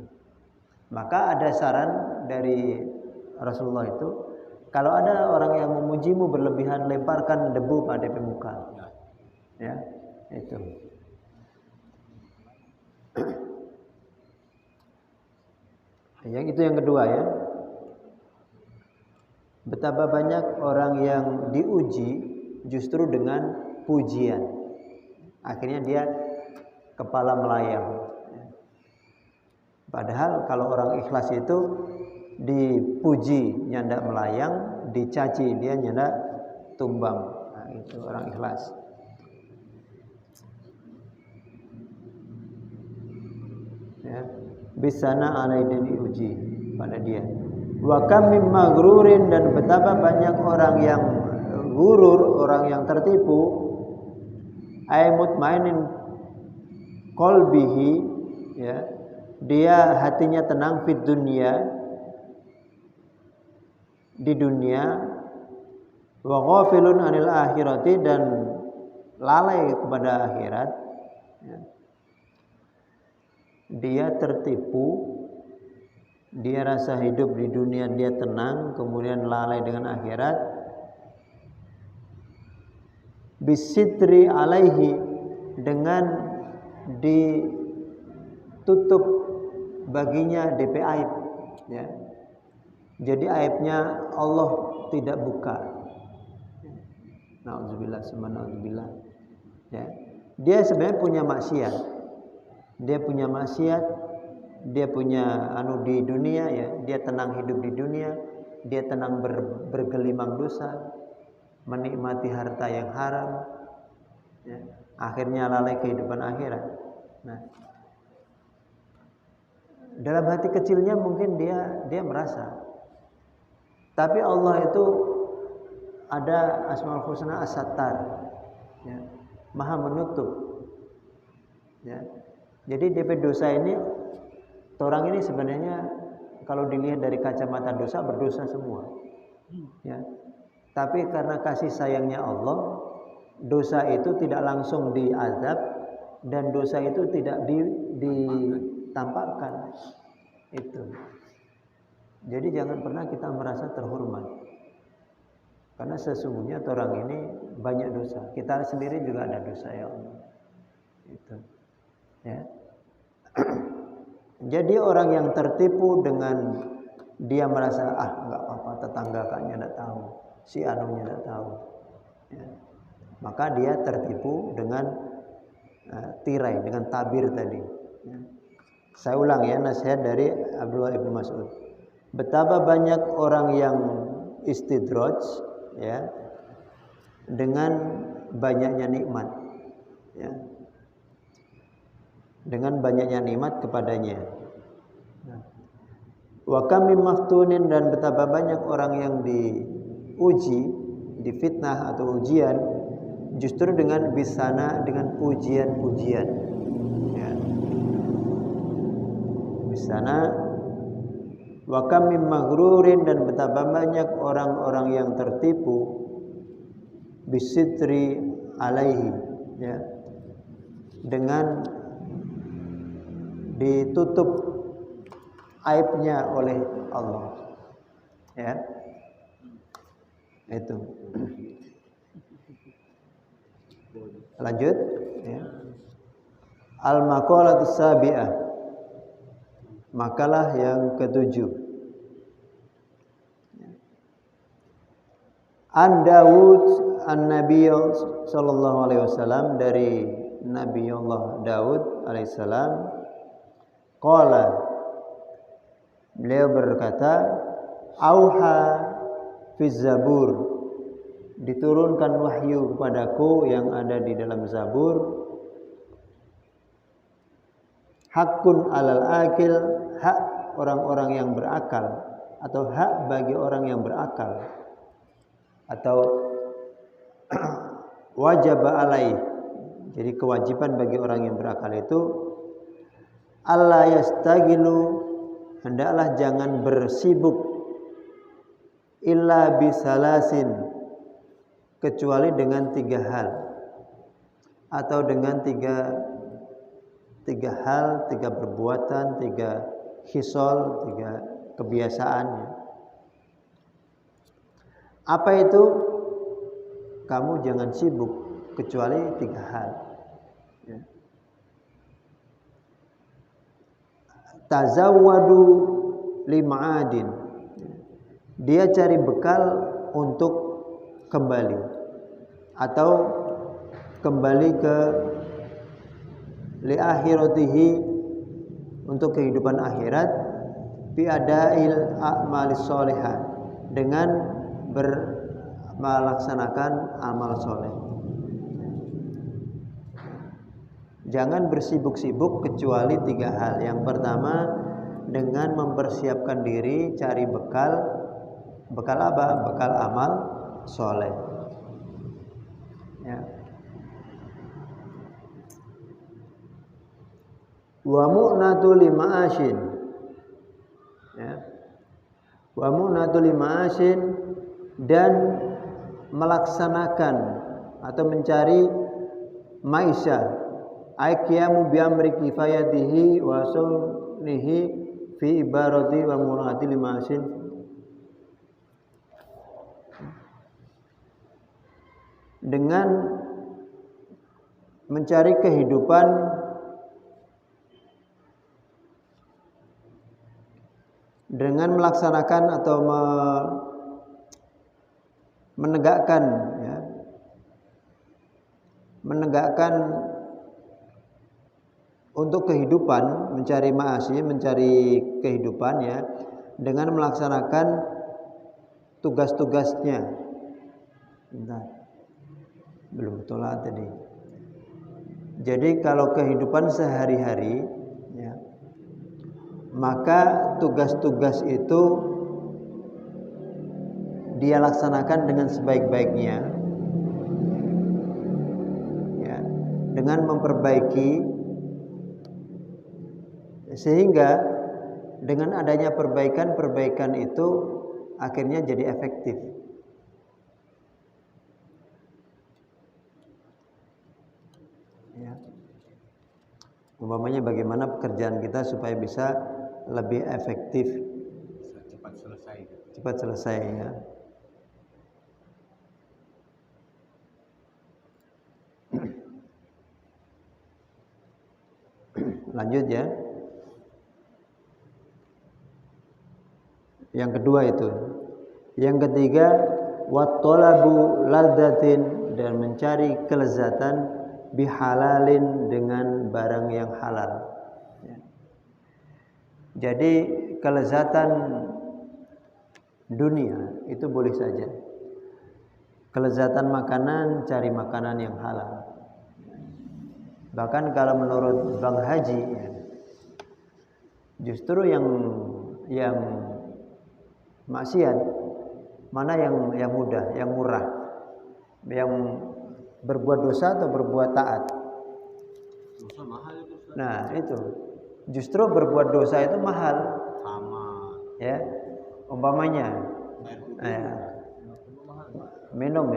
Maka ada saran dari Rasulullah itu, kalau ada orang yang memujimu berlebihan, lemparkan debu pada muka. Ya. Itu. Yang itu yang kedua ya. Betapa banyak orang yang diuji justru dengan pujian. Akhirnya dia kepala melayang. Padahal kalau orang ikhlas itu dipuji nyanda melayang, dicaci dia nyanda tumbang. Nah, itu orang ikhlas. Ya, bisana alaidin diuji pada dia. Wa kam mim maghrurin, dan betapa banyak orang yang gurur, orang yang tertipu. Ay mutmainin qalbihi, ya. Dia hatinya tenang fid dunya, di dunia, wa ghafilun anil akhirati, dan lalai kepada akhirat. Ya. Dia tertipu, dia rasa hidup di dunia dia tenang, kemudian lalai dengan akhirat. Bisitri alaihi, dengan ditutup baginya DP aib, ya. Jadi aibnya Allah tidak buka. Nauzubillah, subhanallah. Ya. Dia sebenarnya punya maksiat. Dia punya maksiat, dia punya di dunia, ya, dia tenang hidup di dunia, dia tenang bergelimang dosa, menikmati harta yang haram, ya, akhirnya lalai kehidupan akhirat. Nah, dalam hati kecilnya mungkin dia merasa, tapi Allah itu ada Asmaul Husna As-Sattar, ya, Maha menutup, ya. Jadi DP dosa ini, orang ini sebenarnya kalau dilihat dari kacamata dosa, berdosa semua. Ya. Tapi karena kasih sayangnya Allah, dosa itu tidak langsung diazab, dan dosa itu tidak ditampakkan. Itu. Jadi jangan pernah kita merasa terhormat. Karena sesungguhnya orang ini banyak dosa. Kita sendiri juga ada dosa, ya Allah. Itu. Ya. Jadi orang yang tertipu dengan dia merasa enggak apa-apa, tetangga kayaknya enggak tahu, si anunya enggak tahu, ya. Maka dia tertipu dengan tirai, dengan tabir tadi, ya. Saya ulang ya, nasihat dari Abdullah ibn Mas'ud. Betapa banyak orang yang istidraj, ya, dengan banyaknya nikmat, ya, dengan banyaknya nikmat kepadanya. Wa kam min maftunin, dan betapa banyak orang yang diuji, difitnah atau ujian, justru dengan bisana, dengan pujian-pujian, ya. Bisana. Wa kam min maghrurin, dan betapa banyak orang-orang yang tertipu, bisitri alaihi, ya, dengan ditutup aibnya oleh Allah, ya, itu. Lanjut, ya. Al-maqalatus sabi'ah, makalah yang ketujuh. An Daud an-Nabi sallallahu alaihi wasallam, dari Nabi Allah Daud alaihissalam, qala, beliau berkata, auha fi Zabur, diturunkan wahyu kepadaku yang ada di dalam Zabur, hakun alal akil, hak orang-orang yang berakal, atau hak bagi orang yang berakal, atau wajib alaih, jadi kewajiban bagi orang yang berakal itu, alla yastagilu, hendaklah jangan bersibuk, illa bisalasin, kecuali dengan 3 hal, atau dengan tiga hal, 3 perbuatan, 3 hisol, 3 kebiasaan. Apa itu? Kamu jangan sibuk kecuali 3 hal, ya. Tazawwadu lima'adin, dia cari bekal untuk kembali, atau kembali ke li akhiratihi, untuk kehidupan akhirat, bi adail a'malis sholihah, dengan melaksanakan amal soleh. Jangan bersibuk-sibuk kecuali 3 hal. Yang pertama, dengan mempersiapkan diri cari bekal. Bekal apa? Bekal amal soleh, ya. Wa mu'natu lima'ashin, ya. Wa mu'natu lima'ashin, dan melaksanakan atau mencari maisha, aiqiyamu bi amri kifayatihi wa sunnihi fi ibarati wa murati lima'ashin, dengan mencari kehidupan dengan melaksanakan atau menegakkan, ya, menegakkan untuk kehidupan, mencari ma'asyi, mencari kehidupan, ya, dengan melaksanakan tugas-tugasnya. Bentar, belum betul tadi. Jadi kalau kehidupan sehari-hari, ya, maka tugas-tugas itu dia laksanakan dengan sebaik-baiknya, ya, dengan memperbaiki, sehingga dengan adanya perbaikan itu akhirnya jadi efektif. Ya. Umpamanya bagaimana pekerjaan kita supaya bisa lebih efektif, cepat selesai, ya. Lanjut, ya. Yang kedua itu. Yang ketiga, wattalabu ladzatin, dan mencari kelezatan bihalalin, dengan barang yang halal. Ya. Jadi kelezatan dunia itu boleh saja. Kelezatan makanan, cari makanan yang halal. Bahkan kalau menurut Bang Haji, justru yang maksiat mana yang mudah, yang murah, yang berbuat dosa atau berbuat taat. Dosa mahal itu. Nah itu, justru berbuat dosa itu mahal. Sama. Ya, umpamanya, minum.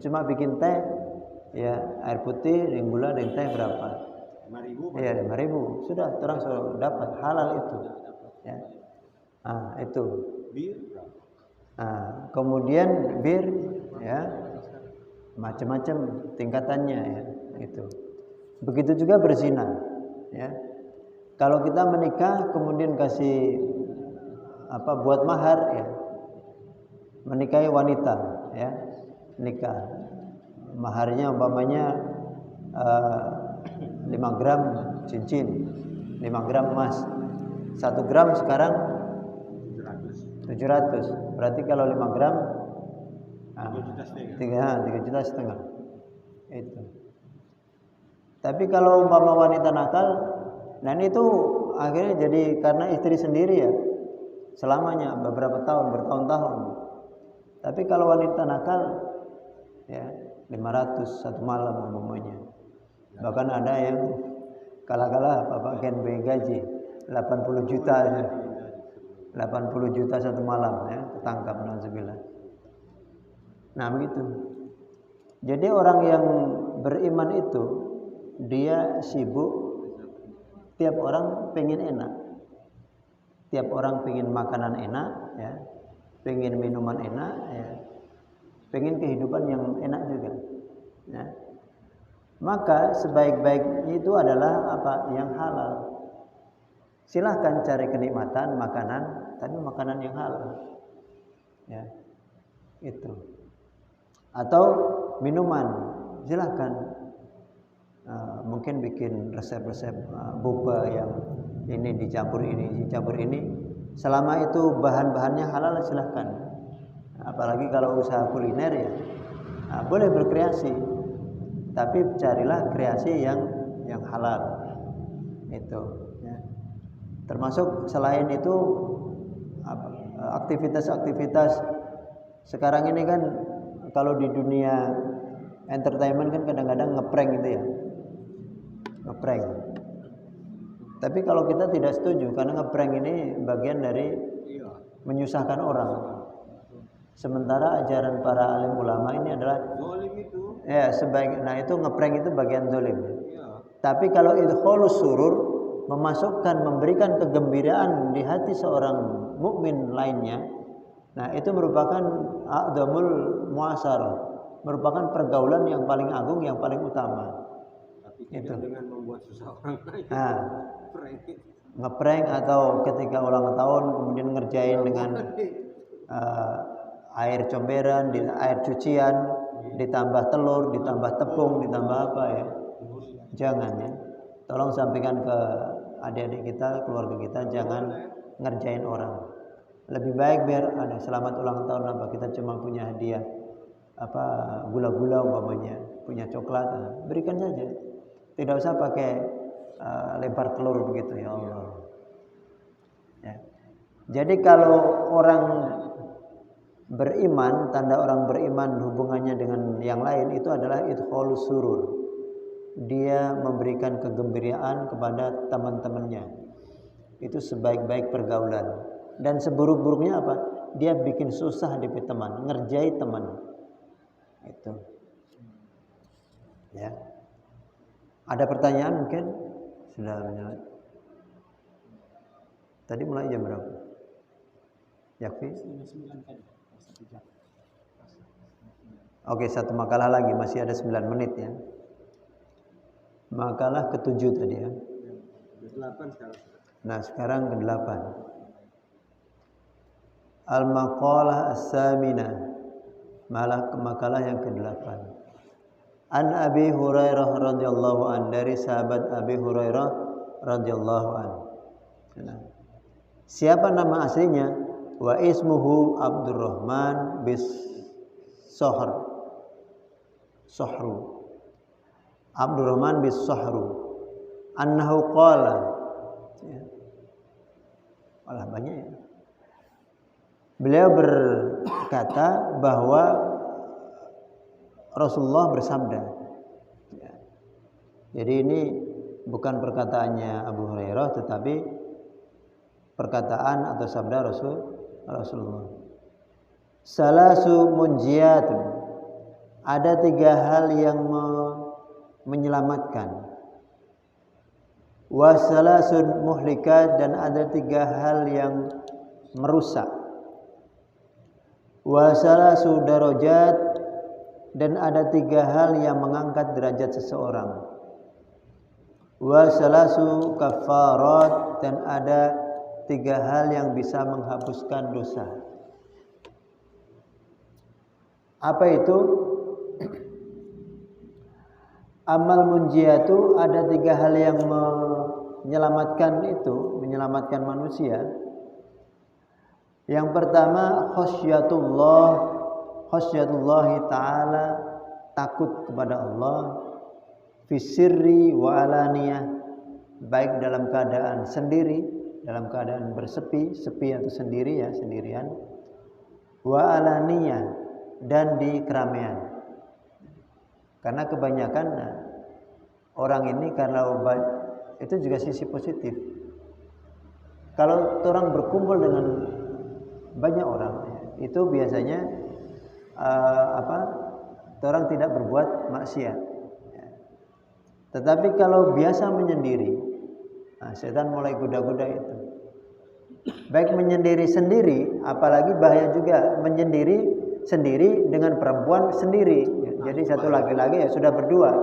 Cuma bikin teh, ya air putih, dengan gula, dengan teh berapa? 5.000. Iya, 5.000. Sudah, terang dapat halal itu. Ya. Itu. Bir. Kemudian bir, ya, macam-macam tingkatannya, ya, itu. Begitu juga berzina, ya. Kalau kita menikah kemudian kasih buat mahar, ya, menikahi wanita, ya, nikah, maharnya umpamanya 5 gram cincin, 5 gram emas, 1 gram sekarang 700. Berarti kalau 5 gram 3,5 juta. Itu. Tapi kalau umpama wanita nakal, nah itu akhirnya jadi karena istri sendiri, ya, selamanya beberapa tahun, bertahun-tahun. Tapi kalau wanita nakal, ya 500 satu malam umpamanya. Bahkan ada yang kalah Bapak Ken gaji 80 juta, ya. 80 juta satu malam, ya, ketangkap, nauzubillah. Nah begitu. Jadi orang yang beriman itu dia sibuk, tiap orang pengen enak, tiap orang pengen makanan enak, ya, pengen minuman enak, ya, pengen kehidupan yang enak juga, ya. Maka sebaik-baiknya itu adalah yang halal. Silahkan cari kenikmatan makanan, tapi makanan yang halal, ya, itu. Atau minuman, silahkan. Mungkin bikin resep-resep boba yang ini dicampur ini, selama itu bahan-bahannya halal silahkan. Apalagi kalau usaha kuliner, ya, boleh berkreasi, tapi carilah kreasi yang halal, itu, ya. Termasuk selain itu aktivitas sekarang ini kan, kalau di dunia entertainment kan kadang-kadang ngeprank gitu, ya, ngeprank. Tapi kalau kita tidak setuju, karena ngeprank ini bagian dari menyusahkan orang. Sementara ajaran para alim ulama ini adalah Zalim itu. Ya, nah itu ngeprank itu bagian zalim. Tapi kalau idkhalus surur, memberikan kegembiraan di hati seorang mukmin lainnya, nah itu merupakan a'dhamul muasarah, merupakan pergaulan yang paling agung, yang paling utama. Tapi tidak dengan membuat susah orang lain. Ngeprank atau ketika ulang tahun kemudian ngerjain dengan air comberan, air cucian, ditambah telur, ditambah tepung, ditambah apa, ya. Jangan, ya. Tolong sampaikan ke adik-adik kita, keluarga kita, jangan ngerjain orang. Lebih baik biar ada selamat ulang tahun kita cuma punya hadiah gula-gula umpamanya, punya coklat, berikan saja. Tidak usah pakai lempar telur begitu, ya Allah. Ya. Jadi kalau orang beriman, tanda orang beriman hubungannya dengan yang lain itu adalah idkhalus surur. Dia memberikan kegembiraan kepada teman-temannya. Itu sebaik-baik pergaulan. Dan seburuk-buruknya apa? Dia bikin susah di teman, ngerjai teman. Itu. Ya. Ada pertanyaan mungkin? Sudah menyala. Tadi mulai jam berapa? Yakfi? Oke, satu makalah lagi, masih ada 9 menit, ya. Makalah ke-7 tadi, ya. Ke-8 sekarang. Nah, sekarang ke-8. Al-maqalah as-saminah. Makalah yang ke-8. An Abi Hurairah radhiyallahu an, dari sahabat Abi Hurairah radhiyallahu an. Siapa nama aslinya? wa ismuhu Abdurrahman bis Sohru. Abdurrahman bis Sohru. Annahu qala. Ya. Malah banyak ya. Beliau berkata bahwa Rasulullah bersabda. Ya. Jadi ini bukan perkataannya Abu Hurairah, tetapi perkataan atau sabda Rasulullah. Salasu munjiyatun. Ada 3 hal yang menyelamatkan. Wa salasun muhlikat, dan ada 3 hal yang merusak. Wa salasu darajat, dan ada 3 hal yang mengangkat derajat seseorang. Wa salasu kafarat, dan ada 3 hal yang bisa menghapuskan dosa. Apa itu? Amal munjiyatu, ada 3 hal yang menyelamatkan manusia. Yang pertama khasyatullahi ta'ala, takut kepada Allah, fisirri wa alaniyah, baik dalam keadaan sendiri, dalam keadaan sepi atau sendiri ya, sendirian, wa alaniyah, dan di keramaian. Karena kebanyakan orang ini kalau itu juga sisi positif. Kalau orang berkumpul dengan banyak orang, itu biasanya orang tidak berbuat maksiat. Tetapi kalau biasa menyendiri, setan mulai goda-goda itu. Baik menyendiri sendiri, apalagi bahaya juga menyendiri sendiri dengan perempuan sendiri. Jadi satu laki-laki ya sudah berdua,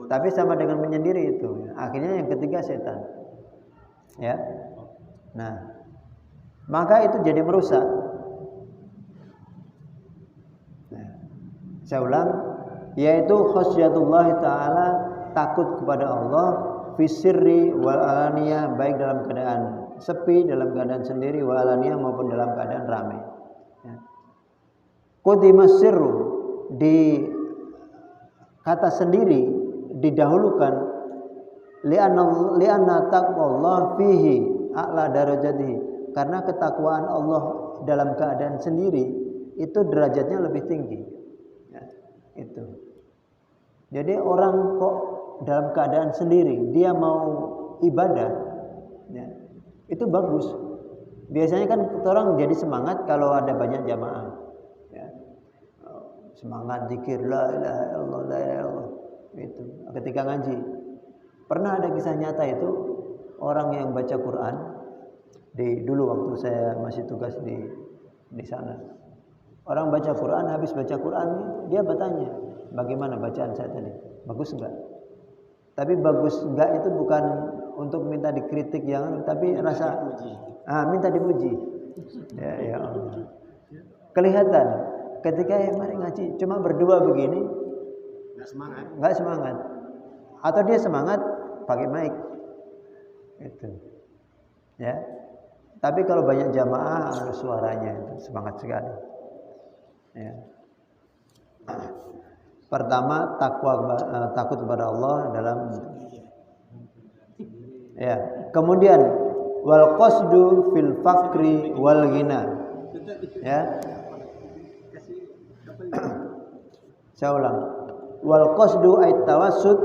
tapi sama dengan menyendiri itu. Akhirnya yang ketiga setan. Ya. Nah, maka itu jadi merusak. Nah, saya ulang, yaitu khasyatullah ta'ala, takut kepada Allah, fisirri wal alaniyah, baik dalam keadaan sepi, dalam keadaan sendiri, wal alaniyah, maupun dalam keadaan ramai. Ya. Qudimas sirru, di kata sendiri didahulukan, li'anna taqwallah fihi a'la darajatihi, karena ketakwaan Allah dalam keadaan sendiri itu derajatnya lebih tinggi. Ya, itu. Jadi orang kok dalam keadaan sendiri dia mau ibadah, ya, itu bagus. Biasanya kan orang jadi semangat kalau ada banyak jamaah. Semangat zikir la ilaha illallah, la ilaha illallah. Itu ketika ngaji. Pernah ada kisah nyata itu, orang yang baca Quran dulu waktu saya masih tugas di sana. Orang baca Quran, habis baca Quran dia bertanya, "Bagaimana bacaan saya tadi? Bagus enggak?" Tapi bagus enggak itu bukan untuk minta dikritik tapi rasa minta dipuji. Ya Allah. Kelihatan ketika mari ngaji cuma berdua begini, nggak semangat. Atau dia semangat pakai mic, itu, ya. Tapi kalau banyak jamaah harus suaranya itu semangat sekali. Ya. Pertama takut kepada Allah dalam, ya. Kemudian wal qasdu fil fakri wal ghina, ya. Saya ulang. Wal qasdu ay tawassut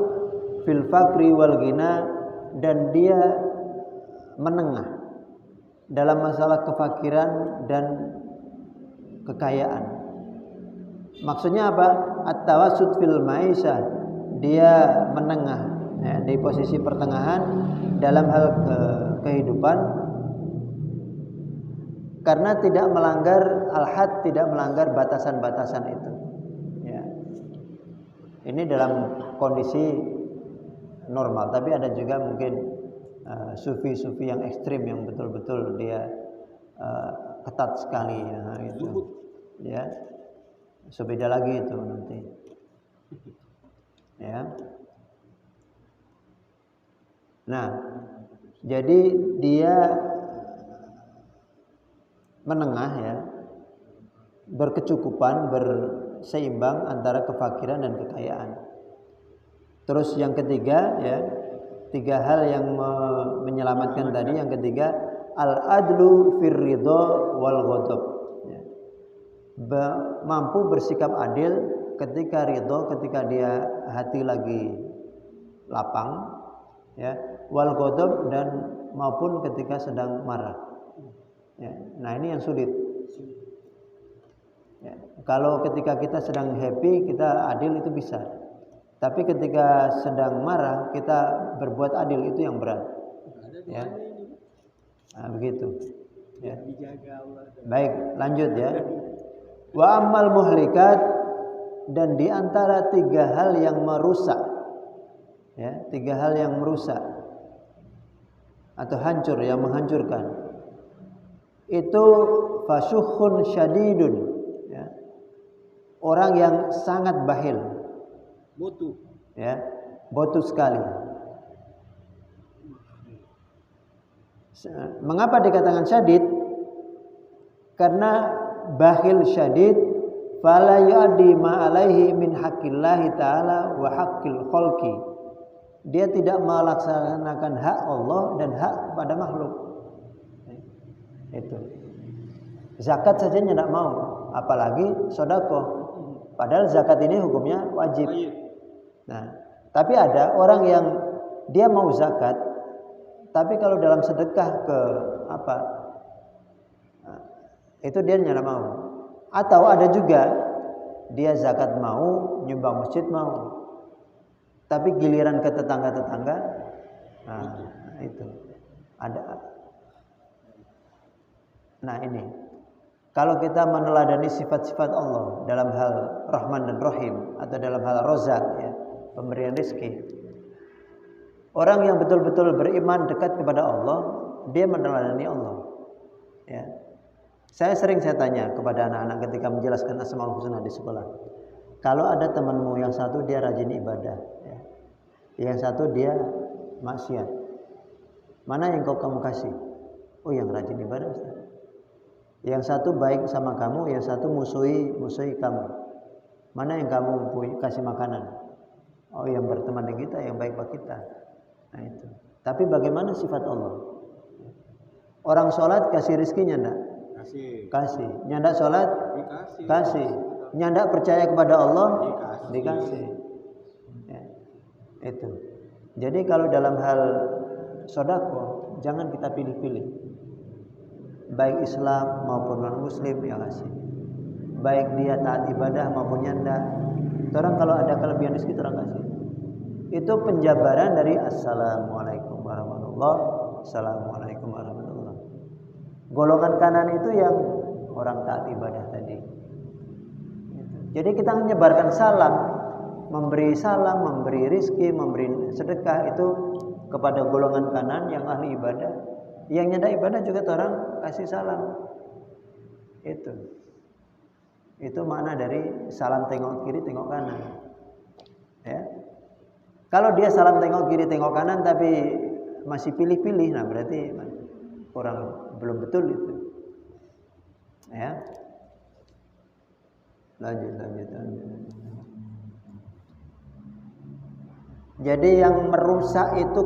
fil fakri wal ghina, dan dia menengah dalam masalah kefakiran dan kekayaan. Maksudnya apa? At-tawassut fil ma'isyah, dia menengah, ya, di posisi pertengahan dalam hal kehidupan, karena tidak melanggar al-had, tidak melanggar batasan-batasan itu. Ya. Ini dalam kondisi normal, tapi ada juga mungkin sufi-sufi yang ekstrim yang betul-betul dia ketat sekali, ya, itu. Ya. So beda lagi itu nanti. Ya. Nah, jadi dia menengah ya, berkecukupan, berseimbang antara kefakiran dan kekayaan. Terus yang ketiga ya, 3 hal yang menyelamatkan tadi. Yang ketiga, al-adlu fir ridha wal ghadab. Ya. Mampu bersikap adil ketika ridho, ketika dia hati lagi lapang, ya, wal ghadab, dan maupun ketika sedang marah. Ya. Nah ini yang sulit. Ya. Kalau ketika kita sedang happy, kita adil itu bisa. Tapi ketika sedang marah, kita berbuat adil itu yang berat. Ya. Nah, begitu. Ya. Baik, lanjut ya. Wa ammal muhlikat, dan di antara 3 hal yang merusak, ya, 3 hal yang merusak atau hancur, yang menghancurkan, itu fasyukhun syadidun, ya, orang yang sangat bakhil, botu, ya, botu sekali. Mengapa dikatakan syadid? Karena bakhil syadid fala yu'addi ma alaihi min haqqillahi ta'ala wa haqqil khalqi. Dia tidak melaksanakan hak Allah dan hak pada makhluk. Itu. Zakat saja tidak mau, apalagi sedekah. Padahal zakat ini hukumnya wajib. Nah, tapi ada orang yang dia mau zakat, tapi kalau dalam sedekah ke apa, itu dia tidak mau. Atau ada juga dia zakat mau, nyumbang masjid mau, tapi giliran ke tetangga-tetangga, nah itu ada. Nah ini, kalau kita meneladani sifat-sifat Allah dalam hal Rahman dan Rahim, atau dalam hal Rozak, ya, pemberian rezeki, orang yang betul-betul beriman dekat kepada Allah, dia meneladani Allah. Ya. Saya tanya kepada anak-anak ketika menjelaskan Asmaul Husna di sekolah. Kalau ada temanmu yang satu dia rajin ibadah, ya, yang satu dia maksiat, mana yang kamu kasih? Oh, yang rajin ibadah, Ustaz. Yang satu baik sama kamu, yang satu musuhi kamu. Mana yang kamu kasih makanan? Oh, yang berteman dengan kita, yang baik bagi kita. Nah itu. Tapi bagaimana sifat Allah? Orang sholat kasih rizkinya enggak? Kasih. Nyandak sholat? Kasih. Nyandak percaya kepada Allah? Dikasih. Ya. Itu. Jadi kalau dalam hal sedekah, jangan kita pilih-pilih. Baik Islam maupun non-Muslim yang kasih. Baik dia taat ibadah maupun nyandak. Orang kalau ada kelebihan rezeki orang kasih. Itu penjabaran dari Assalamualaikum warahmatullahi wabarakatuh. Assalamualaikum warahmatullahi wabarakatuh. Golongan kanan itu yang orang taat ibadah tadi. Jadi kita menyebarkan salam, memberi rizki, memberi sedekah itu kepada golongan kanan yang ahli ibadah. Yang nyanda ibadah juga orang kasih salam. Itu makna dari salam tengok kiri, tengok kanan. Ya. Kalau dia salam tengok kiri, tengok kanan, tapi masih pilih-pilih, nah berarti orang belum betul itu. Ya. Lanjut. Jadi yang merusak itu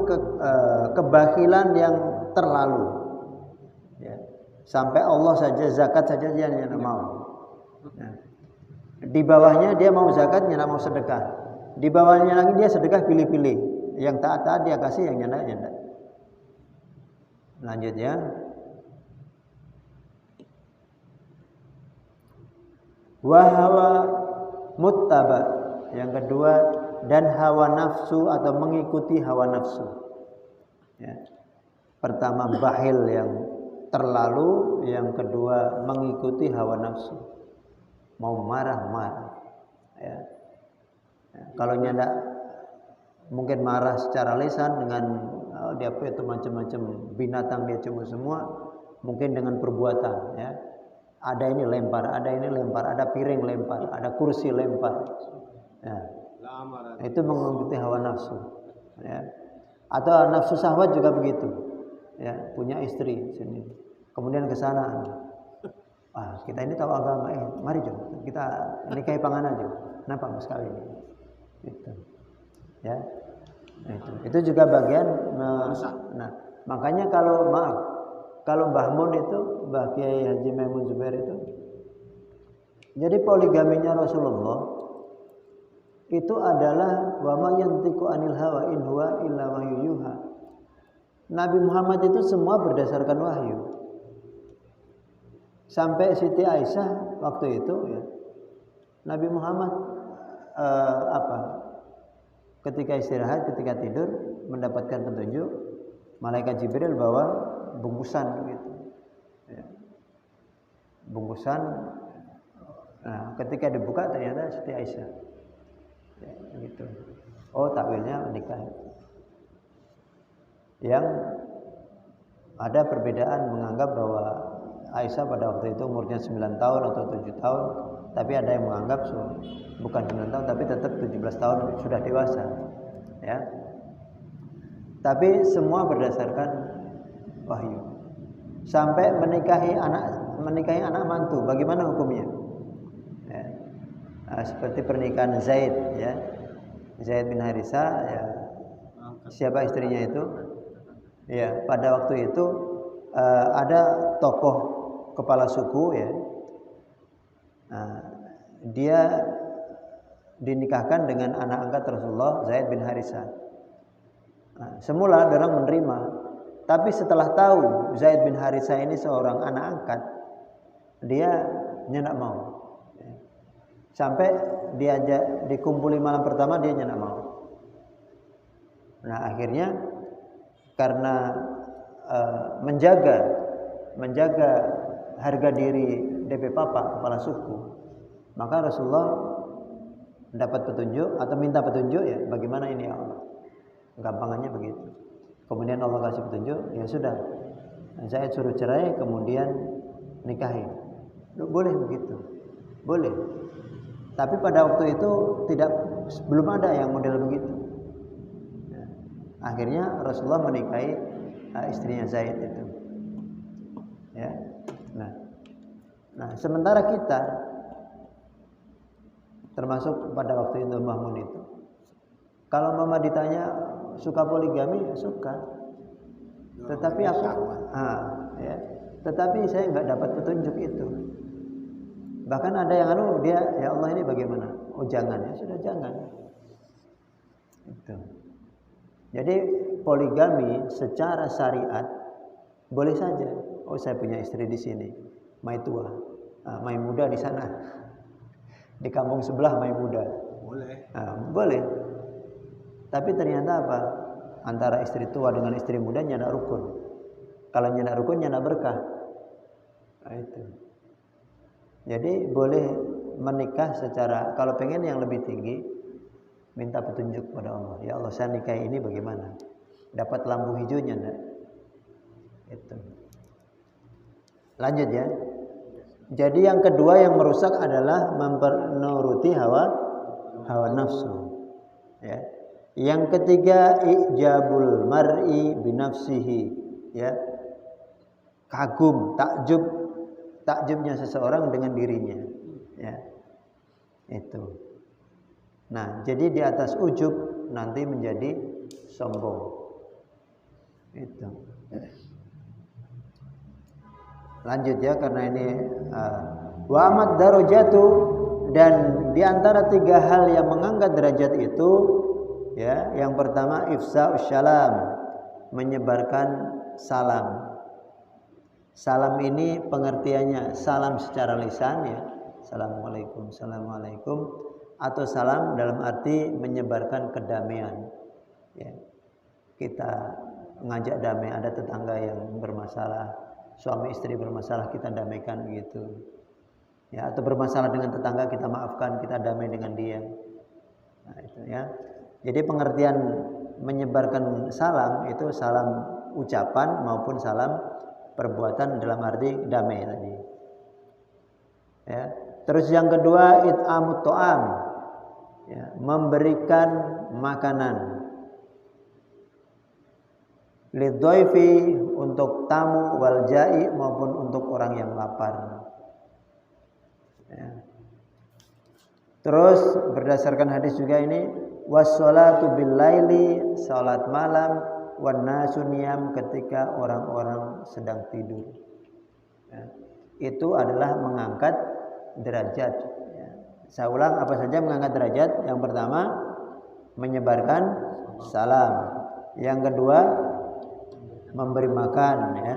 kebakhilan yang terlalu. Ya. Sampai Allah saja, zakat saja dia tidak mau. Ya. Di bawahnya dia mau zakat, dia tidak mau sedekah. Di bawahnya lagi dia sedekah pilih-pilih. Yang taat dia kasih, yang nyanda. Lanjut ya. Wahawa muttaba, yang kedua, dan hawa nafsu atau mengikuti hawa nafsu. Ya. Pertama bakhil yang terlalu, yang kedua mengikuti hawa nafsu. Mau marah. Ya. Ya. Kalau nyanda mungkin marah secara lisan dengan dia itu macam-macam binatang dia cuma semua, mungkin dengan perbuatan, ya. Ada ini lempar, ada piring lempar, ada kursi lempar. Ya. Itu mengikuti hawa nafsu. Ya. Atau nafsu syahwat juga begitu. Ya, punya istri sini. Kemudian ke sana. Kita ini tahu agama, mari Jo, kita nikahi panganan Jo. Kenapa mas kawin? Gitu. Ya. Itu juga bagian. Nah, makanya kalau Mbah Mun itu, Mbah Kiai Haji Maimun Zubair itu, jadi poligaminya Rasulullah itu adalah wa ma yantiqu anil hawa in huwa illa wahyu yuha. Nabi Muhammad itu semua berdasarkan wahyu. Sampai Siti Aisyah waktu itu ya, Nabi Muhammad ketika istirahat, ketika tidur mendapatkan petunjuk malaikat Jibril bawa bungkusan gitu. Ya. Bungkusan. Nah, ketika dibuka ternyata Siti Aisyah. Ya, gitu. Takwilnya menikah. Yang ada perbedaan menganggap bahwa Aisyah pada waktu itu umurnya 9 tahun atau 7 tahun, tapi ada yang menganggap bukan 9 tahun tapi tetap 17 tahun sudah dewasa. Ya. Tapi semua berdasarkan wahyu. Sampai menikahi anak mantu, bagaimana hukumnya? Ya. Seperti pernikahan Zaid, ya. Zaid bin Harisah, ya. Siapa istrinya itu? Ya, pada waktu itu ada tokoh kepala suku, ya. Dia dinikahkan dengan anak angkat Rasulullah, Zaid bin Harisah. Semula orang menerima, tapi setelah tahu Zaid bin Harisah ini seorang anak angkat, dia nyenak mau. Sampai diajak dikumpuli malam pertama, dia nyenak mau. Nah, akhirnya karena menjaga harga diri DP Papa, kepala suku, maka Rasulullah dapat petunjuk atau minta petunjuk, ya, bagaimana ini ya Allah. Gampangannya begitu. Kemudian Allah kasih petunjuk, ya sudah. Zaid suruh cerai, kemudian nikahi. Boleh begitu. Boleh. Tapi pada waktu itu belum ada yang model begitu. Akhirnya Rasulullah menikahi istrinya Zaid itu. Ya. Nah, sementara kita termasuk pada waktu itu Mbah Mun itu, kalau mama ditanya suka poligami, ya suka. Tetapi ya. Tetapi saya nggak dapat petunjuk itu. Bahkan ada yang dia, ya Allah ini bagaimana? Jangan, ya sudah jangan. Itu. Jadi poligami secara syariat boleh saja. Saya punya istri di sini, mai tua, mai muda di sana. Di kampung sebelah mai muda. Boleh. Boleh. Tapi ternyata apa? Antara istri tua dengan istri muda nyana rukun. Kalau nyana rukun nyana berkah. Nah, itu. Jadi boleh menikah secara, kalau pengen yang lebih tinggi, minta petunjuk pada Allah. Ya Allah, saya nikah ini bagaimana? Dapat lampu hijaunya enggak? Itu. Lanjut ya. Jadi yang kedua yang merusak adalah menuruti hawa nafsu. Ya. Yang ketiga ijabul mar'i binafsihi, ya. Kagum, takjubnya seseorang dengan dirinya, ya. Itu. Nah, jadi di atas ujub nanti menjadi sombong. Itu. Lanjut ya, karena ini wa amat darajatu, dan di antara tiga hal yang mengangkat derajat itu, ya, yang pertama ifsa'us salam, menyebarkan salam. Salam ini pengertiannya salam secara lisan, ya, assalamualaikum, assalamualaikum, atau salam dalam arti menyebarkan kedamaian. Ya. Kita ngajak damai, ada tetangga yang bermasalah, suami istri bermasalah, kita damaikan gitu. Ya, atau bermasalah dengan tetangga, kita maafkan, kita damai dengan dia. Nah, itu ya. Jadi pengertian menyebarkan salam itu salam ucapan maupun salam perbuatan dalam arti damai tadi. Ya. Terus yang kedua it'amut ta'am, ya, memberikan makanan. Lidhaifi, untuk tamu, wal ja'i, maupun untuk orang yang lapar. Ya. Terus berdasarkan hadis juga ini, wassalatu bil laili, salat malam, wan nasu niyam, ketika orang-orang sedang tidur. Ya. Itu adalah mengangkat derajat. Ya. Saya ulang, apa saja mengangkat derajat? Yang pertama, menyebarkan salam. Yang kedua, memberi makan. Ya.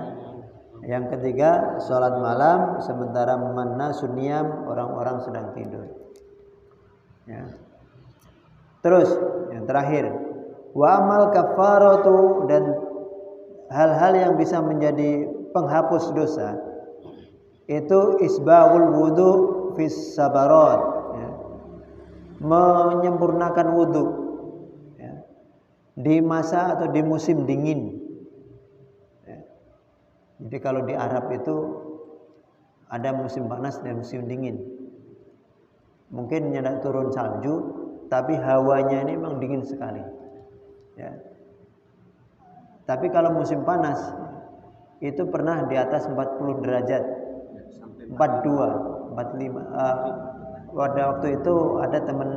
Yang ketiga, sholat malam sementara manna sunniyam, orang-orang sedang tidur. Ya. Terus yang terakhir, wa amal kafaratu, dan hal-hal yang bisa menjadi penghapus dosa itu isbaghul wudu fis sabarat, ya. Menyempurnakan wudu, ya, di masa atau di musim dingin. Ya. Jadi kalau di Arab itu ada musim panas dan musim dingin. Mungkin tidak turun salju, tapi hawanya ini memang dingin sekali. Ya. Tapi kalau musim panas itu pernah di atas 40 derajat, 42, 45. Pada waktu itu ada teman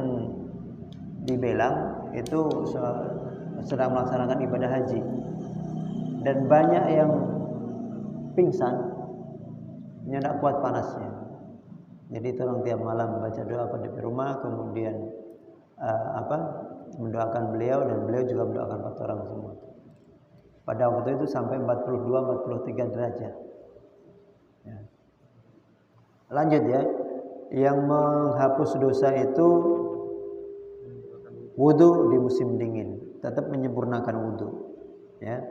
di Belang itu sedang melaksanakan ibadah haji, dan banyak yang pingsan, tidak kuat panasnya. Jadi tolong tiap malam baca doa pada di rumah, kemudian mendoakan beliau, dan beliau juga mendoakan 4 orang semua. Pada waktu itu sampai 42-43 derajat. Ya. Lanjut ya, yang menghapus dosa itu wudu di musim dingin, tetap menyempurnakan wudu. Ya.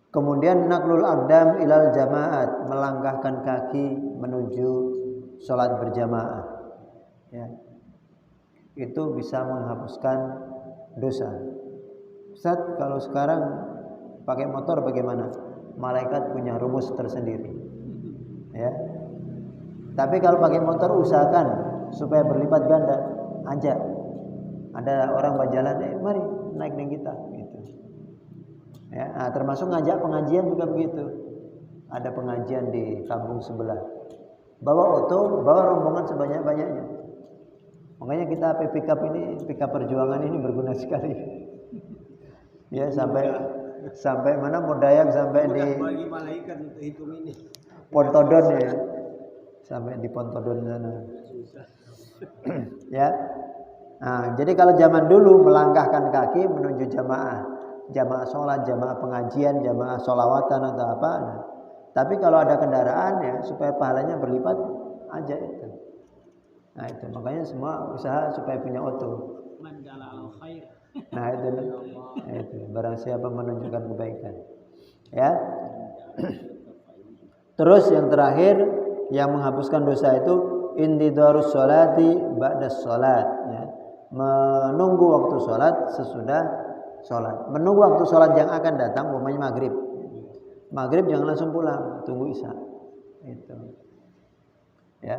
Kemudian naklul aqdam ilal jamaat, melangkahkan kaki menuju sholat berjamaah. Ya. Itu bisa menghapuskan dosa. Ustaz, kalau sekarang pakai motor bagaimana? Malaikat punya rumus tersendiri. Ya. Tapi kalau pakai motor usahakan supaya berlipat ganda. Ajak. Ada orang berjalan, mari naik dengan kita. Gitu. Ya, nah, termasuk ngajak pengajian juga begitu. Ada pengajian di kampung sebelah. Bawa oto, bawa rombongan sebanyak-banyaknya. Makanya kita pick-up perjuangan ini berguna sekali. Ya, sampai mana Modayak, sampai di bagi malaikat untuk hitung ini. Pontodon ya. Sampai di Pontodon sana. Ya. Nah, jadi kalau zaman dulu melangkahkan kaki menuju jamaah sholat, jamaah pengajian, jamaah sholawatan atau apa. Nah, tapi kalau ada kendaraan ya supaya pahalanya berlipat aja itu. Nah itu makanya semua usaha supaya punya oto. Nah itu barang siapa menunjukkan kebaikan. Ya. Terus yang terakhir yang menghapuskan dosa itu intidarus sholati ba'das sholat. Ya. Menunggu waktu sholat sesudah sholat. Menunggu waktu sholat yang akan datang, umpamanya maghrib. Maghrib jangan langsung pulang, tunggu isya. Itu. Ya.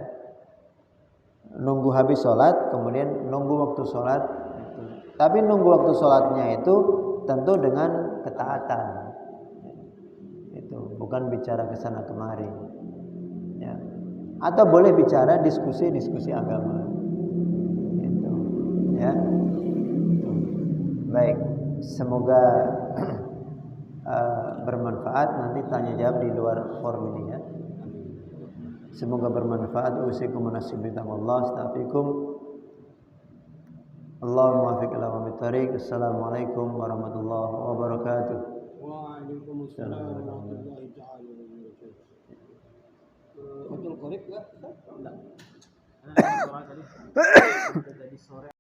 Nunggu habis sholat, kemudian nunggu waktu sholat. Itu. Tapi nunggu waktu sholatnya itu tentu dengan ketaatan. Itu bukan bicara kesana kemari. Ya. Atau boleh bicara diskusi agama. Itu. Ya. Itu. Baik. Semoga bermanfaat. Nanti tanya jawab di luar forum ini ya. Semoga bermanfaat. Usikum nasibitamallah. Astaghfirukum. Allahumma waffiq ila aqwamit thariq. Assalamualaikum warahmatullahi wabarakatuh. Waalaikumsalam warahmatullahi wabarakatuh. Betul korek enggak? Enggak. Tadi sore